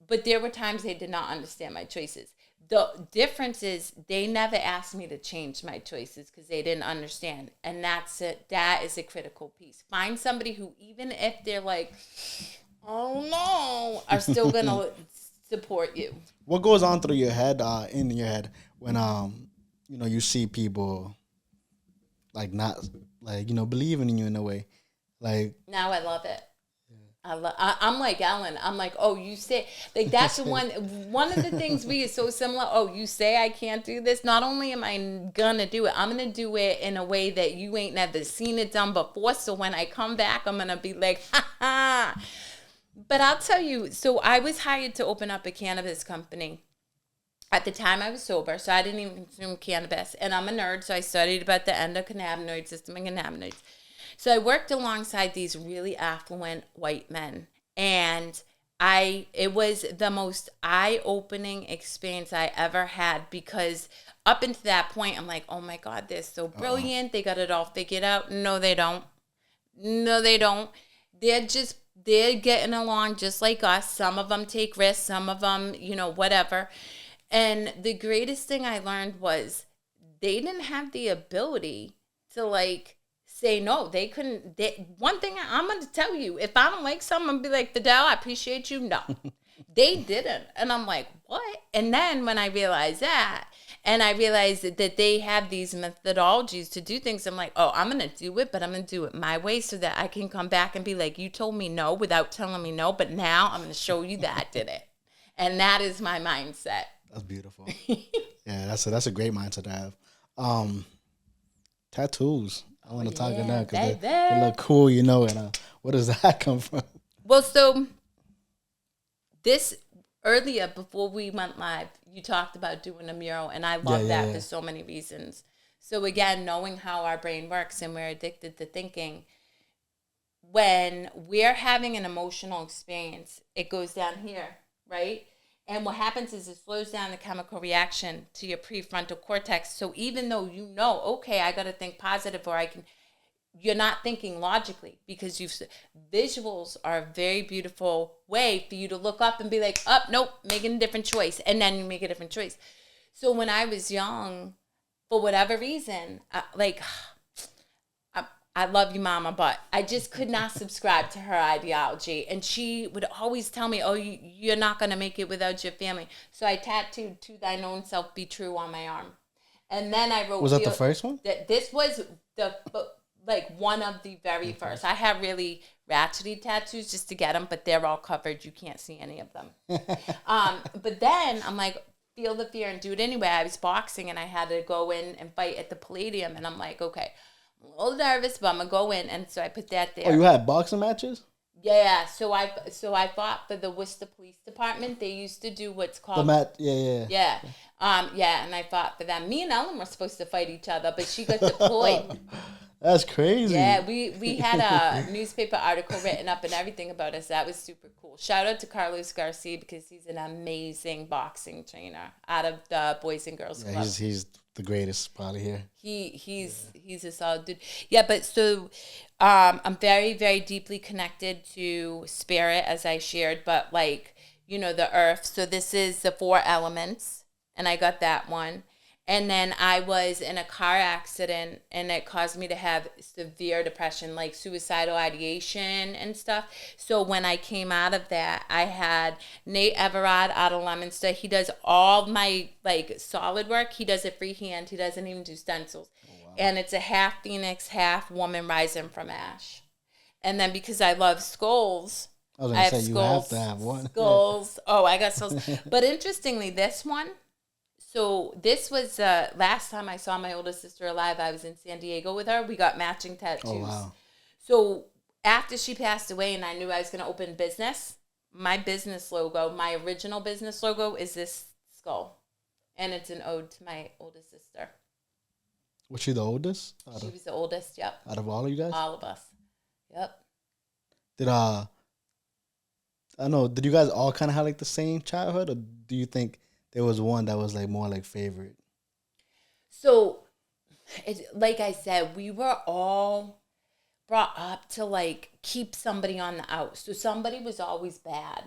but there were times they did not understand my choices. the difference is they never asked me to change my choices because they didn't understand. And that's it. That is a critical piece. Find somebody who, even if they're like, oh no, are still going to support you. What goes on through your head, in your head, when you see people like not like believing in you in a way, like now I love it. I'm like Ellen. I'm like, oh, you say, like, that's the one of the things we are so similar. Oh, you say I can't do this. Not only am I gonna do it, I'm gonna do it in a way that you ain't never seen it done before. So when I come back, I'm gonna be like, ha ha. But I'll tell you, so I was hired to open up a cannabis company. At the time I was sober, so I didn't even consume cannabis. And I'm a nerd, so I studied about the endocannabinoid system and cannabinoids. So I worked alongside these really affluent white men, and it was the most eye-opening experience I ever had, because up until that point, I'm like, oh my God, they're so brilliant. They got it all figured out. No, they don't. No, they don't. They're getting along just like us. Some of them take risks. Some of them, whatever. And the greatest thing I learned was they didn't have the ability to say no. They couldn't. One thing I'm going to tell you, if I don't like something, I'm going to be like, Fidel, I appreciate you. No, they didn't. And I'm like, what? And then when I realized that, and I realized that they have these methodologies to do things, I'm like, oh, I'm going to do it, but I'm going to do it my way so that I can come back and be like, you told me no without telling me no, but now I'm going to show you that I did it. And that is my mindset. That's beautiful. Yeah, that's a great mindset to have. Tattoos. I want to talk about that because they look cool, and where does that come from? Well, so this earlier, before we went live, you talked about doing a mural, and I love that for so many reasons. So again, knowing how our brain works and we're addicted to thinking, when we're having an emotional experience, it goes down here, right? And what happens is it slows down the chemical reaction to your prefrontal cortex. So even though okay, I got to think positive, or you're not thinking logically, because visuals are a very beautiful way for you to look up and be like, oh, nope, making a different choice. And then you make a different choice. So when I was young, for whatever reason, I love you, Mama, but I just could not subscribe to her ideology. And she would always tell me, oh, you're not going to make it without your family. So I tattooed "To Thine Own Self Be True" on my arm. And then I wrote... Was that the first one? This was one of the very first. I have really ratchety tattoos just to get them, but they're all covered. You can't see any of them. But then I'm like, feel the fear and do it anyway. I was boxing and I had to go in and fight at the Palladium. And I'm like, okay, I'm a little nervous, but I'm going to go in. And so I put that there. Oh, you had boxing matches? Yeah. So I fought for the Worcester Police Department. They used to do what's called... Yeah. And I fought for them. Me and Ellen were supposed to fight each other, but she got deployed. That's crazy. Yeah, we had a newspaper article written up and everything about us. That was super cool. Shout out to Carlos Garcia, because he's an amazing boxing trainer out of the Boys and Girls Club. He's the greatest probably here. He's a solid dude. Yeah, but so I'm very, very deeply connected to spirit, as I shared, but the earth. So this is the 4 elements, and I got that one. And then I was in a car accident, and it caused me to have severe depression, like suicidal ideation and stuff. So when I came out of that, I had Nate Everard out of Leominster. He does all my solid work. He does it freehand. He doesn't even do stencils. Oh, wow. And it's a half phoenix, half woman rising from ash. And then because I love skulls, I have skulls. You have to have one. Skulls. Oh, I got skulls. But interestingly, this one. So this was last time I saw my oldest sister alive. I was in San Diego with her. We got matching tattoos. Oh, wow. So after she passed away and I knew I was going to open business, my business logo, my original business logo is this skull. And it's an ode to my oldest sister. Was she the oldest? She was the oldest, yep. Out of all of you guys? All of us. Yep. Did you guys all kind of have the same childhood, or do you think there was one that was more favorite? So, like I said, we were all brought up to keep somebody on the out. So somebody was always bad.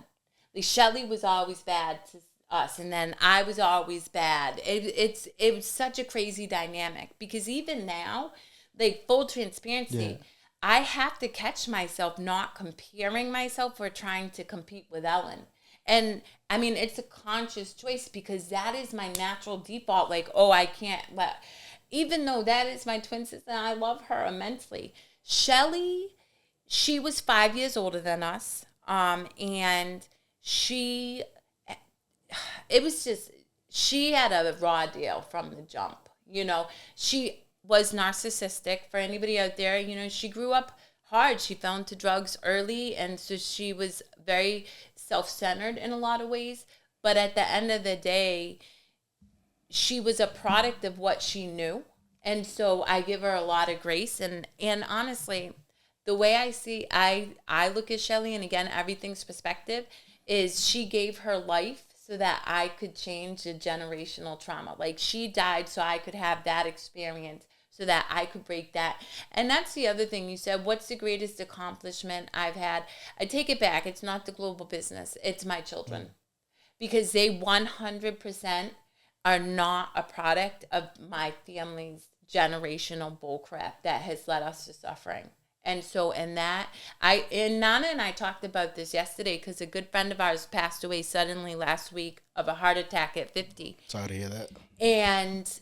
Shelly was always bad to us, and then I was always bad. It was such a crazy dynamic because even now, like full transparency, Yeah. I have to catch myself not comparing myself or trying to compete with Ellen. And I mean, it's a conscious choice because that is my natural default. Like, oh, I can't let, even though that is my twin sister, and I love her immensely. Shelly, she was 5 years older than us. And she, it was just, she had a raw deal from the jump. You know, she was narcissistic. For anybody out there, you know, she grew up hard. She fell into drugs early, and so she was very self-centered in a lot of ways. But at the end of the day, she was a product of what she knew. And so I give her a lot of grace, and honestly, the way I look at Shelly, and again, everything's perspective, is she gave her life so that I could change the generational trauma. Like she died so I could have that experience, so that I could break that. And that's the other thing you said, what's the greatest accomplishment I've had? I take it back. It's not the global business. It's my children. Because they 100% are not a product of my family's generational bullcrap that has led us to suffering. And so in that, and Nana and I talked about this yesterday because a good friend of ours passed away suddenly last week of a heart attack at 50. Sorry to hear that. And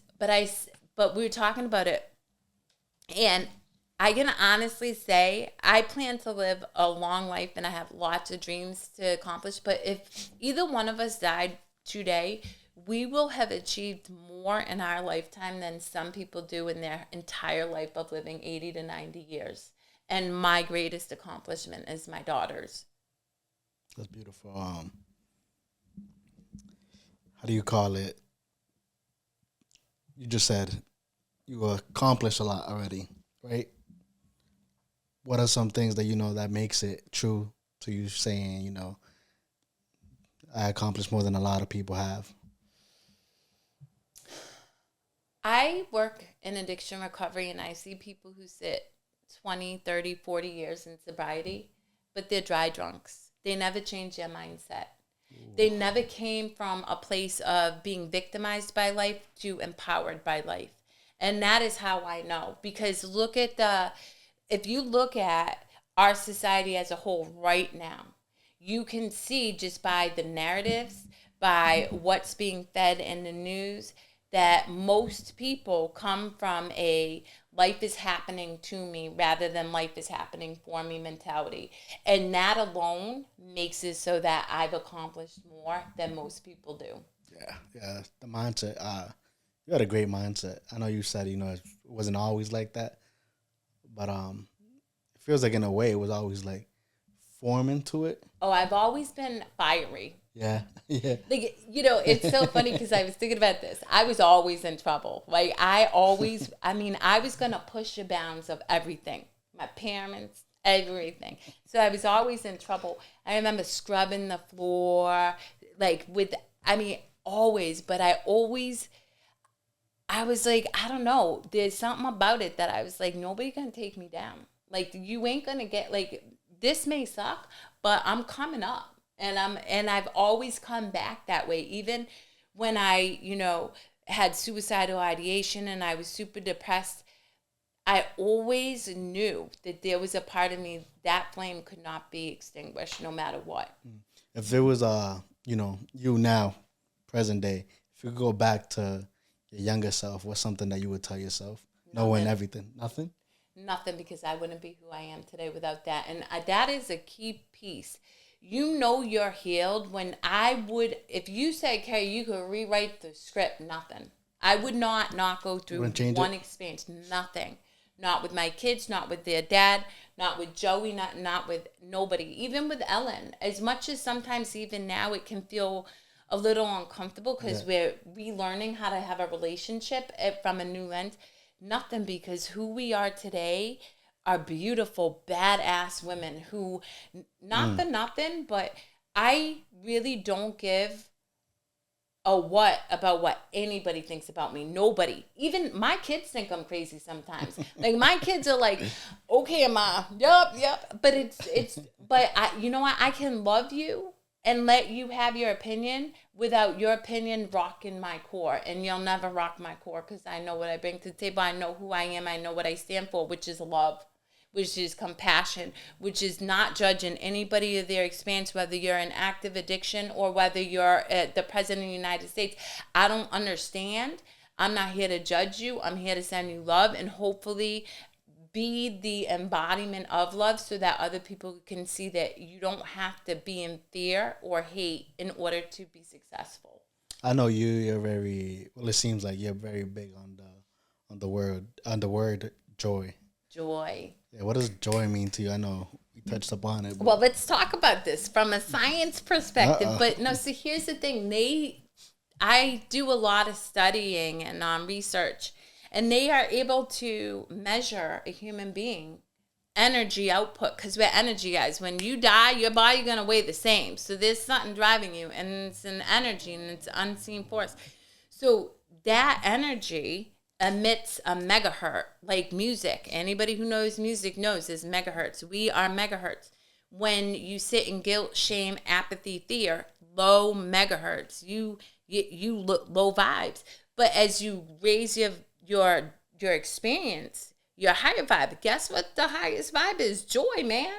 but we were talking about it, and I can honestly say I plan to live a long life and I have lots of dreams to accomplish. But if either one of us died today, we will have achieved more in our lifetime than some people do in their entire life of living 80 to 90 years. And my greatest accomplishment is my daughters. That's beautiful. How do you call it? You just said you accomplished a lot already, right? What are some things that you know that makes it true to you saying, you know, I accomplished more than a lot of people have? I work in addiction recovery, and I see people who sit 20, 30, 40 years in sobriety, but they're dry drunks. They never change their mindset. They never came from a place of being victimized by life to empowered by life. And that is how I know. Because if you look at our society as a whole right now, you can see just by the narratives, by what's being fed in the news, that most people come from a life is happening to me rather than life is happening for me mentality. And that alone makes it so that I've accomplished more than most people do. Yeah, the mindset. You had a great mindset. I know you said, you know, it wasn't always like that, but it feels like in a way it was always like forming to it. Oh, I've always been fiery. Yeah, yeah. Like, you know, it's so funny because I was thinking about this. I was always in trouble. Like, I was going to push the bounds of everything. My parents, everything. So I was always in trouble. I remember scrubbing the floor, always. But I was like, I don't know. There's something about it that I was like, nobody can take me down. Like, you ain't going to get, like, this may suck, but I'm coming up. And I've always come back that way. Even when I, you know, had suicidal ideation and I was super depressed, I always knew that there was a part of me that flame could not be extinguished no matter what. If there was you know, you now, present day, if you could go back to your younger self, what's something that you would tell yourself? Knowing everything. Nothing? Nothing, because I wouldn't be who I am today without that. And that is a key piece. You know you're healed when if you say, Kerri, you could rewrite the script, nothing. I would not go through one experience, nothing. Not with my kids, not with their dad, not with Joey, not with nobody. Even with Ellen, as much as sometimes even now it can feel a little uncomfortable because we're relearning how to have a relationship from a new lens. Nothing, because who we are today are beautiful, badass women who, not for nothing, but I really don't give a what about what anybody thinks about me. Nobody. Even my kids think I'm crazy sometimes. Like, my kids are like, okay, Ma, yep. But but you know what? I can love you and let you have your opinion without your opinion rocking my core. And you'll never rock my core because I know what I bring to the table. I know who I am. I know what I stand for, which is love, which is compassion, which is not judging anybody or their experience, whether you're in active addiction or whether you're the president of the United States. I don't understand. I'm not here to judge you. I'm here to send you love and hopefully be the embodiment of love so that other people can see that you don't have to be in fear or hate in order to be successful. I know you're very well. It seems like you're very big on the word joy. Joy. Yeah, what does joy mean to you? I know we touched upon it. Well, let's talk about this from a science perspective. But no, so here's the thing. I do a lot of studying and research, and they are able to measure a human being energy output because we're energy guys. When you die, your body gonna weigh the same. So there's something driving you, and it's an energy, and it's an unseen force. So that energy emits a megahertz, like music. Anybody who knows music knows is megahertz. We are megahertz. When you sit in guilt, shame, apathy, fear, low megahertz. You look low vibes. But as you raise your experience, your higher vibe, guess what the highest vibe is? Joy, man.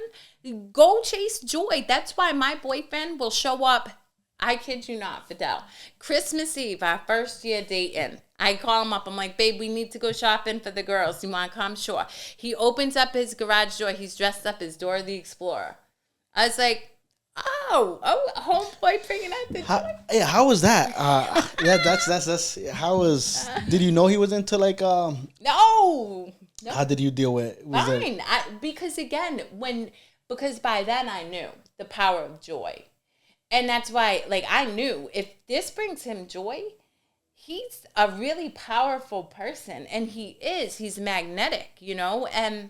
Go chase joy. That's why my boyfriend will show up. I kid you not, Fidel. Christmas Eve, our first year dating. I call him up. I'm like, babe, we need to go shopping for the girls. You want to come? Sure. He opens up his garage door. He's dressed up as Dora the Explorer. I was like, oh, homeboy bringing out the joy. Yeah, how was that? Yeah, that's how was. Did you know he was into like No. How did you deal with? Fine. Because by then I knew the power of joy. And that's why, like, I knew if this brings him joy, he's a really powerful person. And he's magnetic, And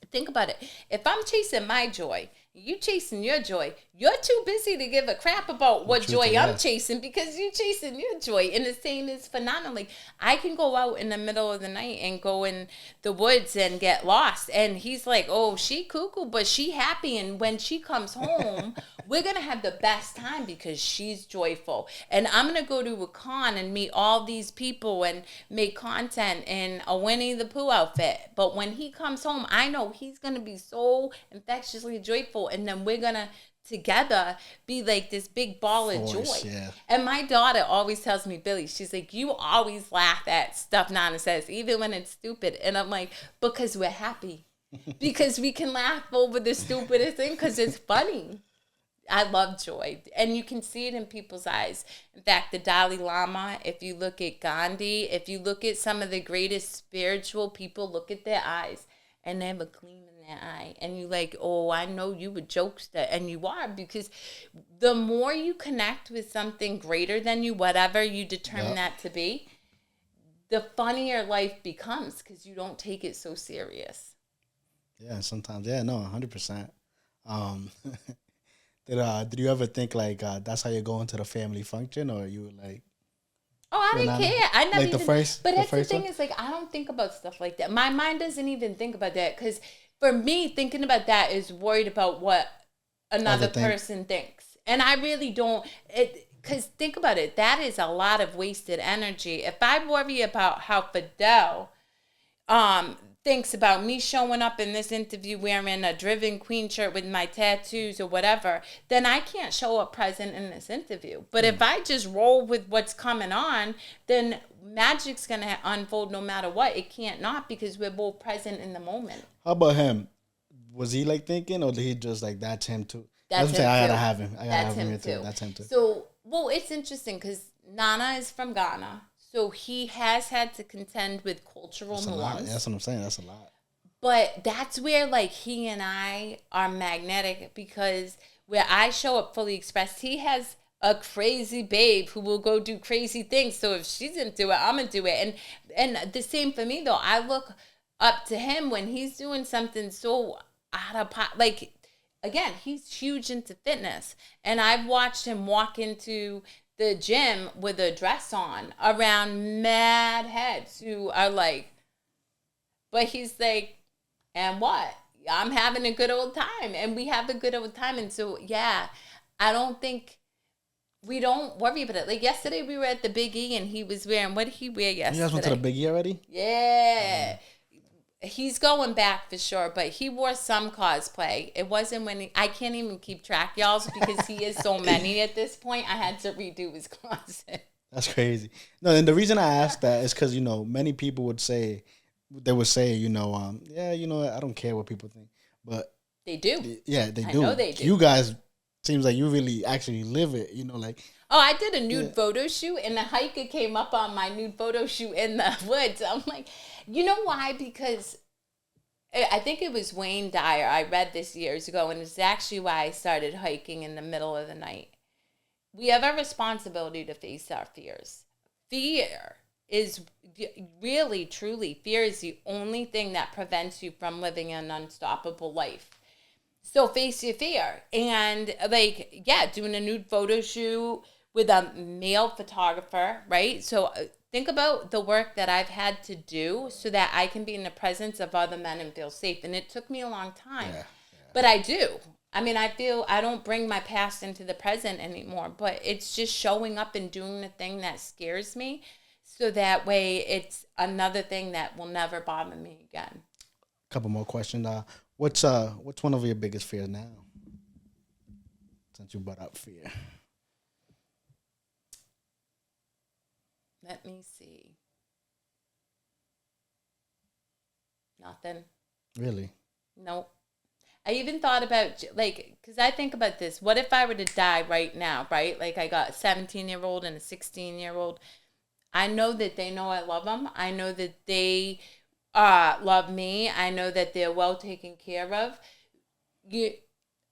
think about it. If I'm chasing my joy, you chasing your joy, you're too busy to give a crap about what joy I'm chasing because you're chasing your joy. And the same is phenomenally. I can go out in the middle of the night and go in the woods and get lost. And he's like, oh, she cuckoo, but she happy. And when she comes home, we're going to have the best time because she's joyful. And I'm going to go to a con and meet all these people and make content in a Winnie the Pooh outfit. But when he comes home, I know he's going to be so infectiously joyful. And then we're going to together be like this big ball of joy. Yeah. And my daughter always tells me, Billy, she's like, you always laugh at stuff Nana says, even when it's stupid. And I'm like, because we're happy. Because we can laugh over the stupidest thing because it's funny. I love joy. And you can see it in people's eyes. In fact, the Dalai Lama, if you look at Gandhi, if you look at some of the greatest spiritual people, look at their eyes and they have a gleam in their eye. And you're like, oh, I know you a jokester. And you are, because the more you connect with something greater than you, whatever you determine that to be, the funnier life becomes because you don't take it so serious. Yeah, sometimes. Yeah, no, 100%. Did you ever think like that's how you go into the family function, or you were like? Oh, I didn't care. I never like even. But that's the thing is, like, I don't think about stuff like that. My mind doesn't even think about that because for me, thinking about that is worried about what another person thinks, and I really don't. Because think about it, that is a lot of wasted energy. If I worry about how Fidel, thinks about me showing up in this interview wearing a Driven Queen shirt with my tattoos or whatever, then I can't show up present in this interview. But if I just roll with what's coming on, then magic's going to unfold no matter what. It can't not, because we're both present in the moment. How about him? Was he like thinking, or did he just like, that's him too? That's him too. I gotta have him. That's him too. That's him too. So, well, it's interesting because Nana is from Ghana. So he has had to contend with cultural norms. That's what I'm saying. That's a lot. But that's where, like, he and I are magnetic, because where I show up fully expressed, he has a crazy babe who will go do crazy things. So if she didn't do it, I'm going to do it. And the same for me, though. I look up to him when he's doing something so out of pot. Like, again, he's huge into fitness. And I've watched him walk into the gym with a dress on around mad heads who are like, but he's like, and what? I'm having a good old time. And we have a good old time. And so, yeah, I don't think we don't worry about it. Like yesterday, we were at the Big E, and he was wearing, what did he wear yesterday? You guys went to the Big E already? Yeah. He's going back for sure, but he wore some cosplay. It wasn't I can't even keep track, y'all, because he is so many at this point. I had to redo his closet. That's crazy. No, and the reason I asked that is because, many people would say, yeah, I don't care what people think. But they do. Yeah, they do. I know they do. You guys, seems like you really actually live it, like. Oh, I did a nude photo shoot, and a hiker came up on my nude photo shoot in the woods. I'm like, you know why? Because I think it was Wayne Dyer. I read this years ago, and it's actually why I started hiking in the middle of the night. We have a responsibility to face our fears. Fear is really, truly, fear is the only thing that prevents you from living an unstoppable life. So face your fear. And doing a nude photo shoot with a male photographer, right? So think about the work that I've had to do so that I can be in the presence of other men and feel safe. And it took me a long time. Yeah. But I do. I mean, I feel I don't bring my past into the present anymore, but it's just showing up and doing the thing that scares me. So that way it's another thing that will never bother me again. A couple more questions. What's one of your biggest fears now? Since you brought up fear. Let me see. Nothing. Really? Nope. I even thought about, because I think about this. What if I were to die right now, right? Like I got a 17-year-old and a 16-year-old. I know that they know I love them. I know that they love me. I know that they're well taken care of. You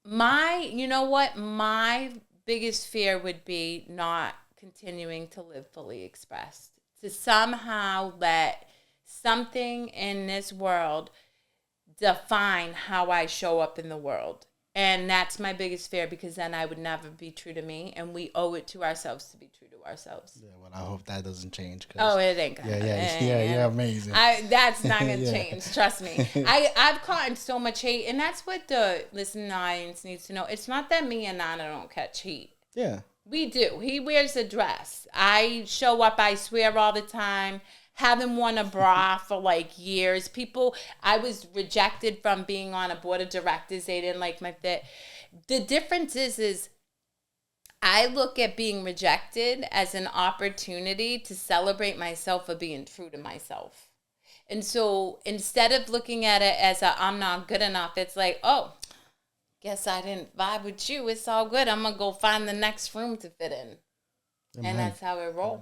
know what? My biggest fear would be not continuing to live fully expressed. To somehow let something in this world define how I show up in the world. And that's my biggest fear, because then I would never be true to me, and we owe it to ourselves to be true to ourselves. Yeah, well, I hope that doesn't change. Oh, it ain't gonna. Yeah, you're amazing. That's not gonna change. Trust me. I've caught so much hate, and that's what the listening audience needs to know. It's not that me and Nana don't catch heat. Yeah, we do. He wears a dress. I show up. I swear all the time. Haven't worn a bra for years. I was rejected from being on a board of directors. They didn't like my fit. The difference is I look at being rejected as an opportunity to celebrate myself for being true to myself. And so instead of looking at it as I'm not good enough, it's like, oh, guess I didn't vibe with you. It's all good. I'm going to go find the next room to fit in. And that's how it rolls.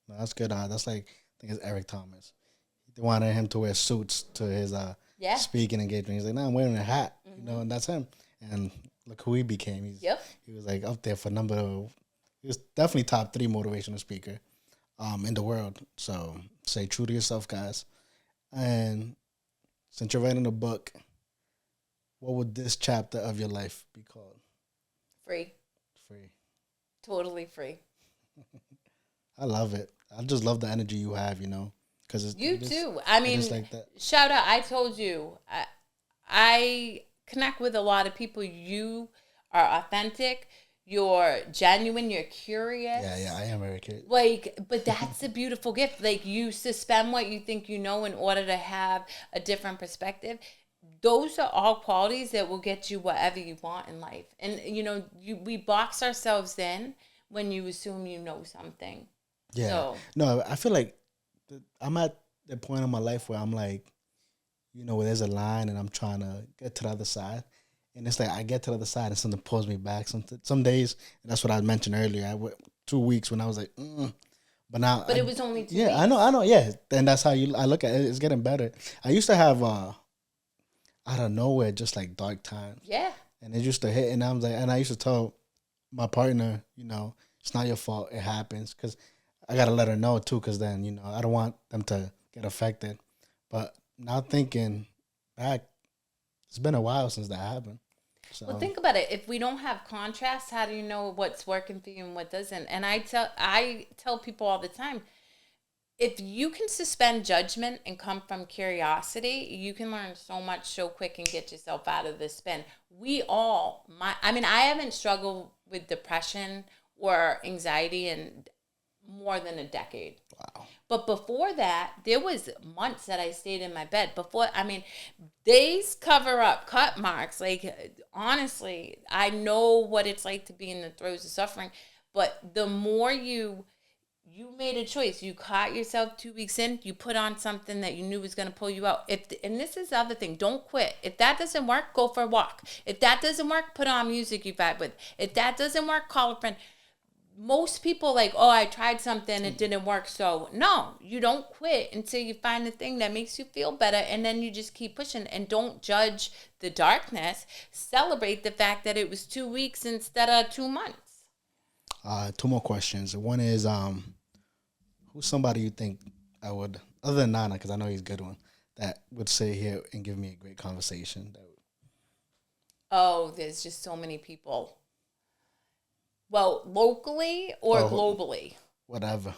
No, that's good. That's I think it's Eric Thomas. They wanted him to wear suits to his speaking engagement. He's like, no, I'm wearing a hat, and that's him. And look who he became. He was up there for he was definitely top 3 motivational speaker in the world. So stay true to yourself, guys. And since you're writing a book, what would this chapter of your life be called? Free. Free. Totally free. I love it. I just love the energy you have, because you too. I mean, like that. Shout out. I told you, I connect with a lot of people. You are authentic. You're genuine. You're curious. Yeah, I am very curious. But that's a beautiful gift. You suspend what you think you know in order to have a different perspective. Those are all qualities that will get you whatever you want in life. And, we box ourselves in when you assume you know something. Yeah. So. No, I feel like I'm at the point in my life where I'm where there's a line and I'm trying to get to the other side. And it's I get to the other side and something pulls me back. Some days, and that's what I mentioned earlier. I went 2 weeks when I was But now. But it was only 2 weeks. Yeah, I know. Yeah. And that's how I look at it. It's getting better. I used to have, out of nowhere, just dark times. Yeah. And it used to hit. And I used to tell my partner, it's not your fault. It happens. Because I got to let her know, too, because then, I don't want them to get affected. But now thinking back, it's been a while since that happened. So. Well, think about it. If we don't have contrast, how do you know what's working for you and what doesn't? And I tell people all the time, if you can suspend judgment and come from curiosity, you can learn so much so quick and get yourself out of the spin. I haven't struggled with depression or anxiety in more than a decade. Wow. But before that, there was months that I stayed in my bed. Days cover up cut marks. Like, honestly, I know what it's like to be in the throes of suffering. But the more you made a choice, you caught yourself 2 weeks in, you put on something that you knew was going to pull you out. And this is the other thing, don't quit. If that doesn't work, go for a walk. If that doesn't work, put on music you vibe with. If that doesn't work, call a friend. Most people like, oh, I tried something, it didn't work. So no, you don't quit until you find the thing that makes you feel better, and then you just keep pushing. And don't judge the darkness. Celebrate the fact that it was 2 weeks instead of 2 months. 2 more questions. One is, who's somebody you think I would, other than Nana, because I know he's a good one, that would sit here and give me a great conversation? Oh, there's just so many people. Well, locally or globally? Whatever.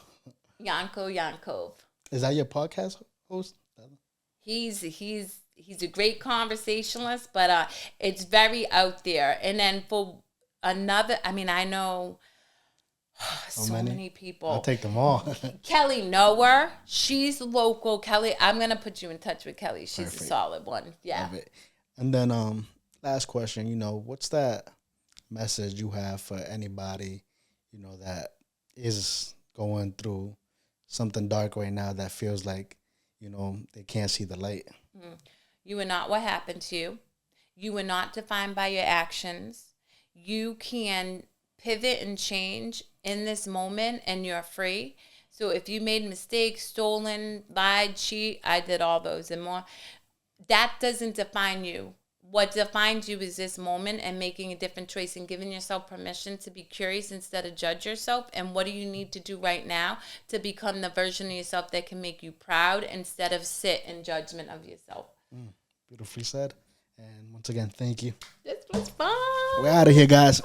Yanko Yankov. Is that your podcast host? He's a great conversationalist, but it's very out there. And then for another, I know so many people. I'll take them all. Kelly Noer, she's local. Kelly, I'm gonna put you in touch with Kelly. She's Perfect. A solid one. Yeah. Perfect. And then last question, what's that message you have for anybody, that is going through something dark right now that feels like, they can't see the light? You are not what happened to you. You are not defined by your actions. You can pivot and change in this moment, and you're free. So if you made mistakes, stolen, lied, cheat, I did all those and more, that doesn't define you. What defines you is this moment and making a different choice and giving yourself permission to be curious instead of judge yourself. And what do you need to do right now to become the version of yourself that can make you proud instead of sit in judgment of yourself? Beautifully said. And once again, thank you. This was fun. We're out of here, guys.